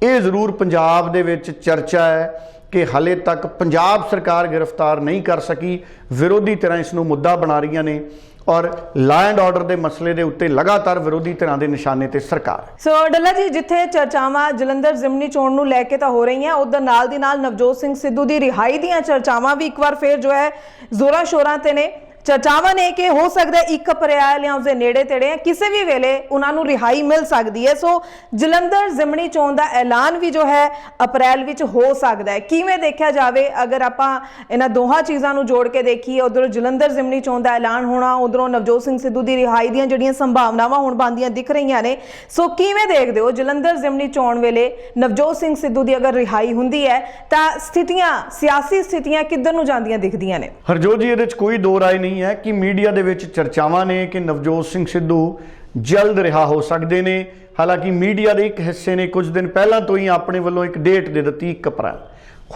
ਇਹ ਜ਼ਰੂਰ ਪੰਜਾਬ ਦੇ ਵਿੱਚ ਚਰਚਾ ਹੈ ਕਿ ਹਾਲੇ ਤੱਕ ਪੰਜਾਬ ਸਰਕਾਰ ਗ੍ਰਿਫਤਾਰ ਨਹੀਂ ਕਰ ਸਕੀ। ਵਿਰੋਧੀ ਧਿਰਾਂ ਇਸ ਨੂੰ ਮੁੱਦਾ ਬਣਾ ਰਹੀਆਂ ਨੇ, ਔਰ ਲਾ ਐਂਡ ਆਰਡਰ ਦੇ ਮਸਲੇ ਦੇ ਉੱਤੇ ਲਗਾਤਾਰ ਵਿਰੋਧੀ ਧਿਰਾਂ ਦੇ ਨਿਸ਼ਾਨੇ ਤੇ ਸਰਕਾਰ। ਸੋ ਡੱਲਾ ਜੀ, ਜਿੱਥੇ ਚਰਚਾਵਾਂ ਜਲੰਧਰ ਜ਼ਿਮਨੀ ਚੋਣ ਨੂੰ ਲੈ ਕੇ ਤਾਂ ਹੋ ਰਹੀਆਂ, ਉਧਰ ਨਾਲ ਦੀ ਨਾਲ ਨਵਜੋਤ ਸਿੰਘ ਸਿੱਧੂ ਦੀ ਰਿਹਾਈ ਦੀਆਂ ਚਰਚਾਵਾਂ ਵੀ ਇੱਕ ਵਾਰ ਫੇਰ ਜੋ ਹੈ ਜ਼ੋਰਾਂ ਸ਼ੋਰਾਂ ਤੇ ਨੇ। ਚਰਚਾਵਾਂ ਨੇ ਕਿ ਹੋ ਸਕਦਾ 1 ਅਪ੍ਰੈਲ ਜਾਂ ਉਸਦੇ ਨੇੜੇ ਤੇੜੇ ਕਿਸੇ ਵੀ ਵੇਲੇ ਉਹਨਾਂ ਨੂੰ ਰਿਹਾਈ ਮਿਲ ਸਕਦੀ ਹੈ। ਸੋ ਜਲੰਧਰ ਜ਼ਿਮਨੀ ਚੋਣ ਦਾ ਐਲਾਨ ਵੀ ਜੋ ਹੈ ਅਪ੍ਰੈਲ ਵਿੱਚ ਹੋ ਸਕਦਾ ਹੈ। ਕਿਵੇਂ ਦੇਖਿਆ ਜਾਵੇ ਅਗਰ ਆਪਾਂ ਇਹਨਾਂ ਦੋਹਾਂ ਚੀਜ਼ਾਂ ਨੂੰ ਜੋੜ ਕੇ ਦੇਖੀਏ, ਉਧਰੋਂ ਜਲੰਧਰ ਜ਼ਿਮਨੀ ਚੋਣ ਦਾ ਐਲਾਨ ਹੋਣਾ, ਉਧਰੋਂ ਨਵਜੋਤ ਸਿੰਘ ਸਿੱਧੂ ਦੀ ਰਿਹਾਈ ਦੀਆਂ ਜਿਹੜੀਆਂ ਸੰਭਾਵਨਾਵਾਂ ਹੁਣ ਬਣਦੀਆਂ ਦਿਖ ਰਹੀਆਂ ਨੇ। ਸੋ ਕਿਵੇਂ ਦੇਖਦੇ ਹੋ ਜਲੰਧਰ ਜ਼ਿਮਨੀ ਚੋਣ ਵੇਲੇ ਨਵਜੋਤ ਸਿੰਘ ਸਿੱਧੂ ਦੀ ਅਗਰ ਰਿਹਾਈ ਹੁੰਦੀ ਹੈ ਤਾਂ ਸਥਿਤੀਆਂ, ਸਿਆਸੀ ਸਥਿਤੀਆਂ ਕਿੱਧਰ ਨੂੰ ਜਾਂਦੀਆਂ ਦਿਖਦੀਆਂ ਨੇ? ਹਰਜੋਤ ਜੀ, ਇਹਦੇ 'ਚ ਕੋਈ ਦੋ ਰਾਏ ਨਹੀਂ ਹੈ ਕਿ ਮੀਡੀਆ ਦੇ ਵਿੱਚ ਚਰਚਾਵਾਂ ਨੇ ਕਿ ਨਵਜੋਤ ਸਿੰਘ ਸਿੱਧੂ ਜਲਦ ਰਿਹਾ ਹੋ ਸਕਦੇ ਨੇ। ਹਾਲਾਂਕਿ ਮੀਡੀਆ ਦੇ ਇੱਕ ਹਿੱਸੇ ਨੇ ਕੁਝ ਦਿਨ ਪਹਿਲਾਂ ਤੋਂ ਹੀ ਆਪਣੇ ਵੱਲੋਂ ਇੱਕ ਡੇਟ ਦੇ ਦਿੱਤੀ, 1 ਅਪ੍ਰੈਲ।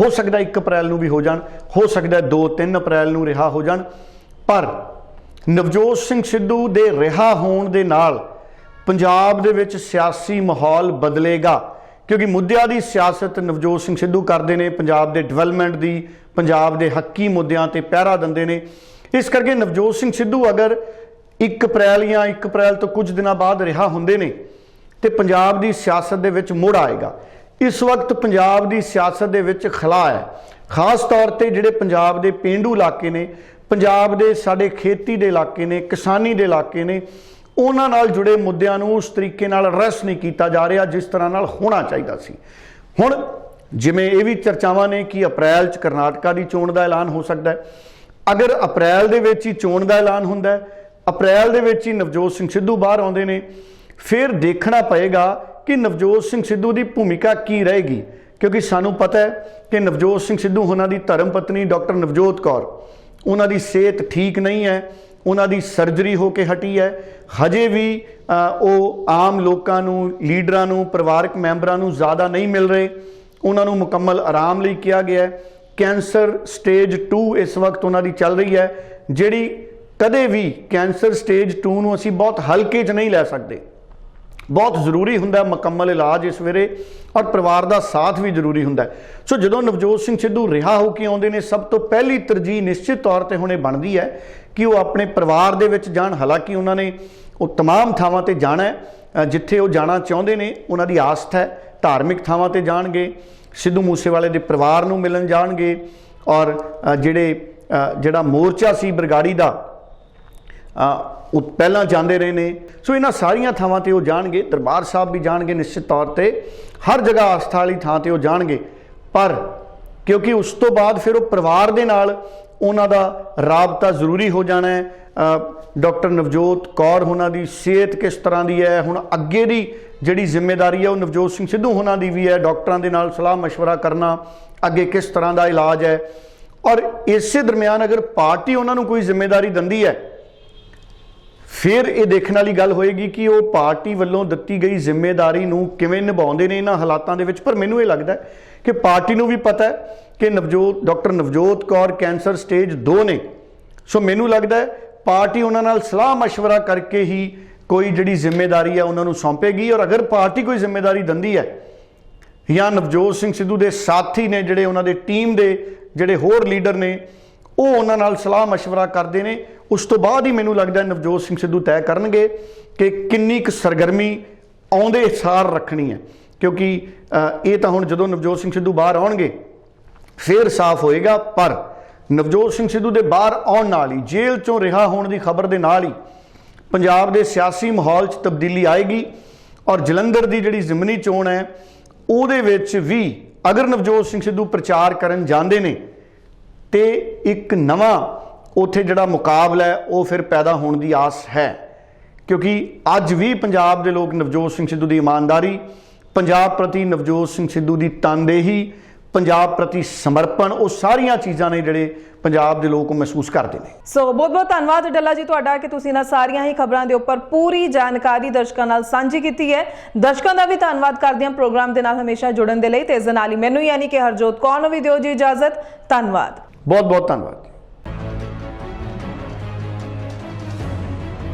ਹੋ ਸਕਦਾ 1 ਅਪ੍ਰੈਲ ਨੂੰ ਵੀ ਹੋ ਜਾਣ, ਹੋ ਸਕਦਾ 2-3 ਅਪ੍ਰੈਲ ਨੂੰ ਰਿਹਾ ਹੋ ਜਾਣ। ਪਰ ਨਵਜੋਤ ਸਿੰਘ ਸਿੱਧੂ ਦੇ ਰਿਹਾ ਹੋਣ ਦੇ ਨਾਲ ਪੰਜਾਬ ਦੇ ਵਿੱਚ ਸਿਆਸੀ ਮਾਹੌਲ ਬਦਲੇਗਾ, ਕਿਉਂਕਿ ਮੁੱਦਿਆਂ ਦੀ ਸਿਆਸਤ ਨਵਜੋਤ ਸਿੰਘ ਸਿੱਧੂ ਕਰਦੇ ਨੇ, ਪੰਜਾਬ ਦੇ ਡਿਵੈਲਪਮੈਂਟ ਦੀ, ਪੰਜਾਬ ਦੇ ਹੱਕੀ ਮੁੱਦਿਆਂ ਤੇ ਪਹਿਰਾ ਦਿੰਦੇ ਨੇ। ਇਸ ਕਰਕੇ ਨਵਜੋਤ ਸਿੰਘ ਸਿੱਧੂ ਅਗਰ 1 ਅਪ੍ਰੈਲ ਜਾਂ 1 ਅਪ੍ਰੈਲ ਤੋਂ ਕੁਝ ਦਿਨਾਂ ਬਾਅਦ ਰਿਹਾ ਹੁੰਦੇ ਨੇ ਤੇ ਪੰਜਾਬ ਦੀ ਸਿਆਸਤ ਦੇ ਵਿੱਚ ਮੁੜ ਆਏਗਾ। ਇਸ ਵਕਤ ਪੰਜਾਬ ਦੀ ਸਿਆਸਤ ਦੇ ਵਿੱਚ ਖਲਾ ਹੈ, ਖਾਸ ਤੌਰ ਤੇ ਜਿਹੜੇ ਪੰਜਾਬ ਦੇ ਪੇਂਡੂ ਇਲਾਕੇ ਨੇ, ਪੰਜਾਬ ਦੇ ਸਾਡੇ ਖੇਤੀ ਦੇ ਇਲਾਕੇ ਨੇ, ਕਿਸਾਨੀ ਦੇ ਇਲਾਕੇ ਨੇ, ਉਹਨਾਂ ਨਾਲ ਜੁੜੇ ਮੁੱਦਿਆਂ ਨੂੰ ਉਸ ਤਰੀਕੇ ਨਾਲ ਐਡਰੈਸ ਨਹੀਂ ਕੀਤਾ ਜਾ ਰਿਹਾ ਜਿਸ ਤਰ੍ਹਾਂ ਨਾਲ ਹੋਣਾ ਚਾਹੀਦਾ ਸੀ। ਹੁਣ ਜਿਵੇਂ ਇਹ ਵੀ ਚਰਚਾਵਾਂ ਨੇ ਕਿ ਅਪ੍ਰੈਲ 'ਚ ਕਰਨਾਟਕਾ ਦੀ ਚੋਣ ਦਾ ਐਲਾਨ ਹੋ ਸਕਦਾ ਹੈ। ਅਗਰ ਅਪ੍ਰੈਲ ਦੇ ਵਿੱਚ ਹੀ ਚੋਣ ਦਾ ਐਲਾਨ ਹੁੰਦਾ ਹੈ, ਅਪ੍ਰੈਲ ਦੇ ਵਿੱਚ ਹੀ ਨਵਜੋਤ ਸਿੰਘ ਸਿੱਧੂ ਬਾਹਰ ਆਉਂਦੇ ਨੇ, ਫਿਰ ਦੇਖਣਾ ਪਏਗਾ ਕਿ ਨਵਜੋਤ ਸਿੰਘ ਸਿੱਧੂ ਦੀ ਭੂਮਿਕਾ ਕੀ ਰਹੇਗੀ। ਕਿਉਂਕਿ ਸਾਨੂੰ ਪਤਾ ਹੈ ਕਿ ਨਵਜੋਤ ਸਿੰਘ ਸਿੱਧੂ ਉਹਨਾਂ ਦੀ ਧਰਮ ਪਤਨੀ ਡਾਕਟਰ ਨਵਜੋਤ ਕੌਰ, ਉਹਨਾਂ ਦੀ ਸਿਹਤ ਠੀਕ ਨਹੀਂ ਹੈ, ਉਹਨਾਂ ਦੀ ਸਰਜਰੀ ਹੋ ਕੇ ਹਟੀ ਹੈ। ਹਜੇ ਵੀ ਉਹ ਆਮ ਲੋਕਾਂ ਨੂੰ, ਲੀਡਰਾਂ ਨੂੰ, ਪਰਿਵਾਰਕ ਮੈਂਬਰਾਂ ਨੂੰ ਜ਼ਿਆਦਾ ਨਹੀਂ ਮਿਲ ਰਹੇ, ਉਹਨਾਂ ਨੂੰ ਮੁਕੰਮਲ ਆਰਾਮ ਲਈ ਕਿਹਾ ਗਿਆ ਹੈ। ਕੈਂਸਰ ਸਟੇਜ 2 ਇਸ ਵਕਤ ਉਹਨਾਂ ਦੀ ਚੱਲ ਰਹੀ ਹੈ, ਜਿਹੜੀ ਕਦੇ ਵੀ ਕੈਂਸਰ ਸਟੇਜ 2 ਨੂੰ ਅਸੀਂ ਬਹੁਤ ਹਲਕੇ 'ਚ ਨਹੀਂ ਲੈ ਸਕਦੇ। ਬਹੁਤ ਜ਼ਰੂਰੀ ਹੁੰਦਾ ਮੁਕੰਮਲ ਇਲਾਜ ਇਸ ਵੇਲੇ, ਔਰ ਪਰਿਵਾਰ ਦਾ ਸਾਥ ਵੀ ਜ਼ਰੂਰੀ ਹੁੰਦਾ। ਸੋ ਜਦੋਂ ਨਵਜੋਤ ਸਿੰਘ ਸਿੱਧੂ ਰਿਹਾ ਹੋ ਕੇ ਆਉਂਦੇ ਨੇ, ਸਭ ਤੋਂ ਪਹਿਲੀ ਤਰਜੀਹ ਨਿਸ਼ਚਿਤ ਤੌਰ ਤੇ ਹੁਣੇ ਬਣਦੀ ਹੈ ਕਿ ਉਹ ਆਪਣੇ ਪਰਿਵਾਰ ਦੇ ਵਿੱਚ ਜਾਣ। ਹਾਲਾਂਕਿ ਉਹਨਾਂ ਨੇ ਉਹ तमाम ਥਾਵਾਂ ਤੇ ਜਾਣਾ ਹੈ ਜਿੱਥੇ ਉਹ ਜਾਣਾ ਚਾਹੁੰਦੇ ਨੇ, ਉਹਨਾਂ ਦੀ ਆਸਥਾ ਹੈ। ਧਾਰਮਿਕ ਥਾਵਾਂ ਤੇ ਜਾਣਗੇ, ਸਿੱਧੂ ਮੂਸੇਵਾਲੇ ਦੇ ਪਰਿਵਾਰ ਨੂੰ ਮਿਲਣ ਜਾਣਗੇ, ਔਰ ਜਿਹੜਾ ਮੋਰਚਾ ਸੀ ਬਰਗਾੜੀ ਦਾ, ਉਹ ਪਹਿਲਾਂ ਜਾਂਦੇ ਰਹੇ ਨੇ। ਸੋ ਇਹਨਾਂ ਸਾਰੀਆਂ ਥਾਵਾਂ ਤੇ ਉਹ ਜਾਣਗੇ, ਦਰਬਾਰ ਸਾਹਿਬ ਵੀ ਜਾਣਗੇ, ਨਿਸ਼ਚਿਤ ਤੌਰ ਤੇ ਹਰ ਜਗ੍ਹਾ ਆਸਥਾ ਵਾਲੀ ਥਾਂ ਤੇ ਉਹ ਜਾਣਗੇ। ਪਰ ਕਿਉਂਕਿ ਉਸ ਤੋਂ ਬਾਅਦ ਫਿਰ ਉਹ ਪਰਿਵਾਰ ਦੇ ਨਾਲ ਉਹਨਾਂ ਦਾ ਰਾਬਤਾ ਜ਼ਰੂਰੀ ਹੋ ਜਾਣਾ ਹੈ। ਡਾਕਟਰ ਨਵਜੋਤ ਕੌਰ ਉਹਨਾਂ ਦੀ ਸਿਹਤ ਕਿਸ ਤਰ੍ਹਾਂ ਦੀ ਹੈ, ਹੁਣ ਅੱਗੇ ਦੀ ਜਿਹੜੀ ਜ਼ਿੰਮੇਵਾਰੀ ਹੈ ਉਹ ਨਵਜੋਤ ਸਿੰਘ ਸਿੱਧੂ ਉਹਨਾਂ ਦੀ ਵੀ ਹੈ। ਡਾਕਟਰਾਂ ਦੇ ਨਾਲ ਸਲਾਹ ਮਸ਼ਵਰਾ ਕਰਨਾ ਅੱਗੇ ਕਿਸ ਤਰ੍ਹਾਂ ਦਾ ਇਲਾਜ ਹੈ, ਔਰ ਇਸੇ ਦਰਮਿਆਨ ਅਗਰ ਪਾਰਟੀ ਉਹਨਾਂ ਨੂੰ ਕੋਈ ਜ਼ਿੰਮੇਵਾਰੀ ਦਿੰਦੀ ਹੈ ਫਿਰ ਇਹ ਦੇਖਣ ਵਾਲੀ ਗੱਲ ਹੋਏਗੀ ਕਿ ਉਹ ਪਾਰਟੀ ਵੱਲੋਂ ਦਿੱਤੀ ਗਈ ਜ਼ਿੰਮੇਵਾਰੀ ਨੂੰ ਕਿਵੇਂ ਨਿਭਾਉਂਦੇ ਨੇ ਇਹਨਾਂ ਹਾਲਾਤਾਂ ਦੇ ਵਿੱਚ। ਪਰ ਮੈਨੂੰ ਇਹ ਲੱਗਦਾ ਹੈ ਕਿ ਪਾਰਟੀ ਨੂੰ ਵੀ ਪਤਾ ਹੈ ਕਿ doctor Navjot Kaur cancer stage 2 ਨੇ। ਸੋ ਮੈਨੂੰ ਲੱਗਦਾ ਹੈ ਪਾਰਟੀ ਉਹਨਾਂ ਨਾਲ ਸਲਾਹ ਮਸ਼ਵਰਾ ਕਰਕੇ ਹੀ ਕੋਈ ਜਿਹੜੀ ਜ਼ਿੰਮੇਵਾਰੀ ਹੈ ਉਹਨਾਂ ਨੂੰ ਸੌਂਪੇਗੀ। ਔਰ ਅਗਰ ਪਾਰਟੀ ਕੋਈ ਜ਼ਿੰਮੇਵਾਰੀ ਦਿੰਦੀ ਹੈ ਜਾਂ ਨਵਜੋਤ ਸਿੰਘ ਸਿੱਧੂ ਦੇ ਸਾਥੀ ਨੇ ਜਿਹੜੇ ਉਹਨਾਂ ਦੇ ਟੀਮ ਦੇ ਜਿਹੜੇ ਹੋਰ ਲੀਡਰ ਨੇ ਉਹ ਉਹਨਾਂ ਨਾਲ ਸਲਾਹ ਮਸ਼ਵਰਾ ਕਰਦੇ ਨੇ, ਉਸ ਤੋਂ ਬਾਅਦ ਹੀ ਮੈਨੂੰ ਲੱਗਦਾ ਨਵਜੋਤ ਸਿੰਘ ਸਿੱਧੂ ਤੈਅ ਕਰਨਗੇ ਕਿ ਕਿੰਨੀ ਕੁ ਸਰਗਰਮੀ ਆਉਂਦੇ ਸਾਰ ਰੱਖਣੀ ਹੈ। ਕਿਉਂਕਿ ਇਹ ਤਾਂ ਹੁਣ ਜਦੋਂ ਨਵਜੋਤ ਸਿੰਘ ਸਿੱਧੂ ਬਾਹਰ ਆਉਣਗੇ ਫਿਰ ਸਾਫ਼ ਹੋਏਗਾ। ਪਰ ਨਵਜੋਤ ਸਿੰਘ ਸਿੱਧੂ ਦੇ ਬਾਹਰ ਆਉਣ ਨਾਲ ਹੀ, ਜੇਲ੍ਹ ਚੋਂ ਰਿਹਾ ਹੋਣ ਦੀ ਖਬਰ ਦੇ ਨਾਲ ਹੀ ਪੰਜਾਬ ਦੇ ਸਿਆਸੀ ਮਾਹੌਲ 'ਚ ਤਬਦੀਲੀ ਆਏਗੀ। ਔਰ ਜਲੰਧਰ ਦੀ ਜਿਹੜੀ ਜ਼ਿਮਨੀ ਚੋਣ ਹੈ ਉਹਦੇ ਵਿੱਚ ਵੀ ਅਗਰ ਨਵਜੋਤ ਸਿੰਘ ਸਿੱਧੂ ਪ੍ਰਚਾਰ ਕਰਨ ਜਾਂਦੇ ਨੇ ਤੇ ਇੱਕ ਨਵਾਂ ਉੱਥੇ ਜਿਹੜਾ ਮੁਕਾਬਲਾ ਹੈ ਉਹ ਫਿਰ ਪੈਦਾ ਹੋਣ ਦੀ ਆਸ ਹੈ। ਕਿਉਂਕਿ ਅੱਜ ਵੀ ਪੰਜਾਬ ਦੇ ਲੋਕ ਨਵਜੋਤ ਸਿੰਘ ਸਿੱਧੂ ਦੀ ਇਮਾਨਦਾਰੀ, ਪੰਜਾਬ ਪ੍ਰਤੀ ਨਵਜੋਤ ਸਿੰਘ ਸਿੱਧੂ ਦੀ ਤਨਦੇਹੀ, ਪੰਜਾਬ ਪ੍ਰਤੀ ਸਮਰਪਣ, ਉਹ ਸਾਰੀਆਂ ਚੀਜ਼ਾਂ ਨੇ ਜਿਹੜੇ ਪੰਜਾਬ ਦੇ ਲੋਕ ਮਹਿਸੂਸ ਕਰਦੇ ਨੇ। ਸੋ ਬਹੁਤ ਬਹੁਤ ਧੰਨਵਾਦ ਡੱਲਾ ਜੀ ਤੁਹਾਡਾ ਕਿ ਤੁਸੀਂ ਇਹਨਾਂ ਸਾਰੀਆਂ ਹੀ ਖਬਰਾਂ ਦੇ ਉੱਪਰ ਪੂਰੀ ਜਾਣਕਾਰੀ ਦਰਸ਼ਕਾਂ ਨਾਲ ਸਾਂਝੀ ਕੀਤੀ ਹੈ। ਦਰਸ਼ਕਾਂ ਦਾ ਵੀ ਧੰਨਵਾਦ ਕਰਦੇ ਹਾਂ ਪ੍ਰੋਗਰਾਮ ਦੇ ਨਾਲ ਹਮੇਸ਼ਾ ਜੁੜਨ ਦੇ ਲਈ। ਤੇ ਇਸ ਦੇ ਨਾਲ ਹੀ ਮੈਨੂੰ ਯਾਨੀ ਕਿ ਹਰਜੋਤ ਕੌਰ ਨੂੰ ਵੀ ਦਿਓ ਜੀ ਇਜਾਜ਼ਤ। ਧੰਨਵਾਦ, ਬਹੁਤ ਬਹੁਤ ਧੰਨਵਾਦ।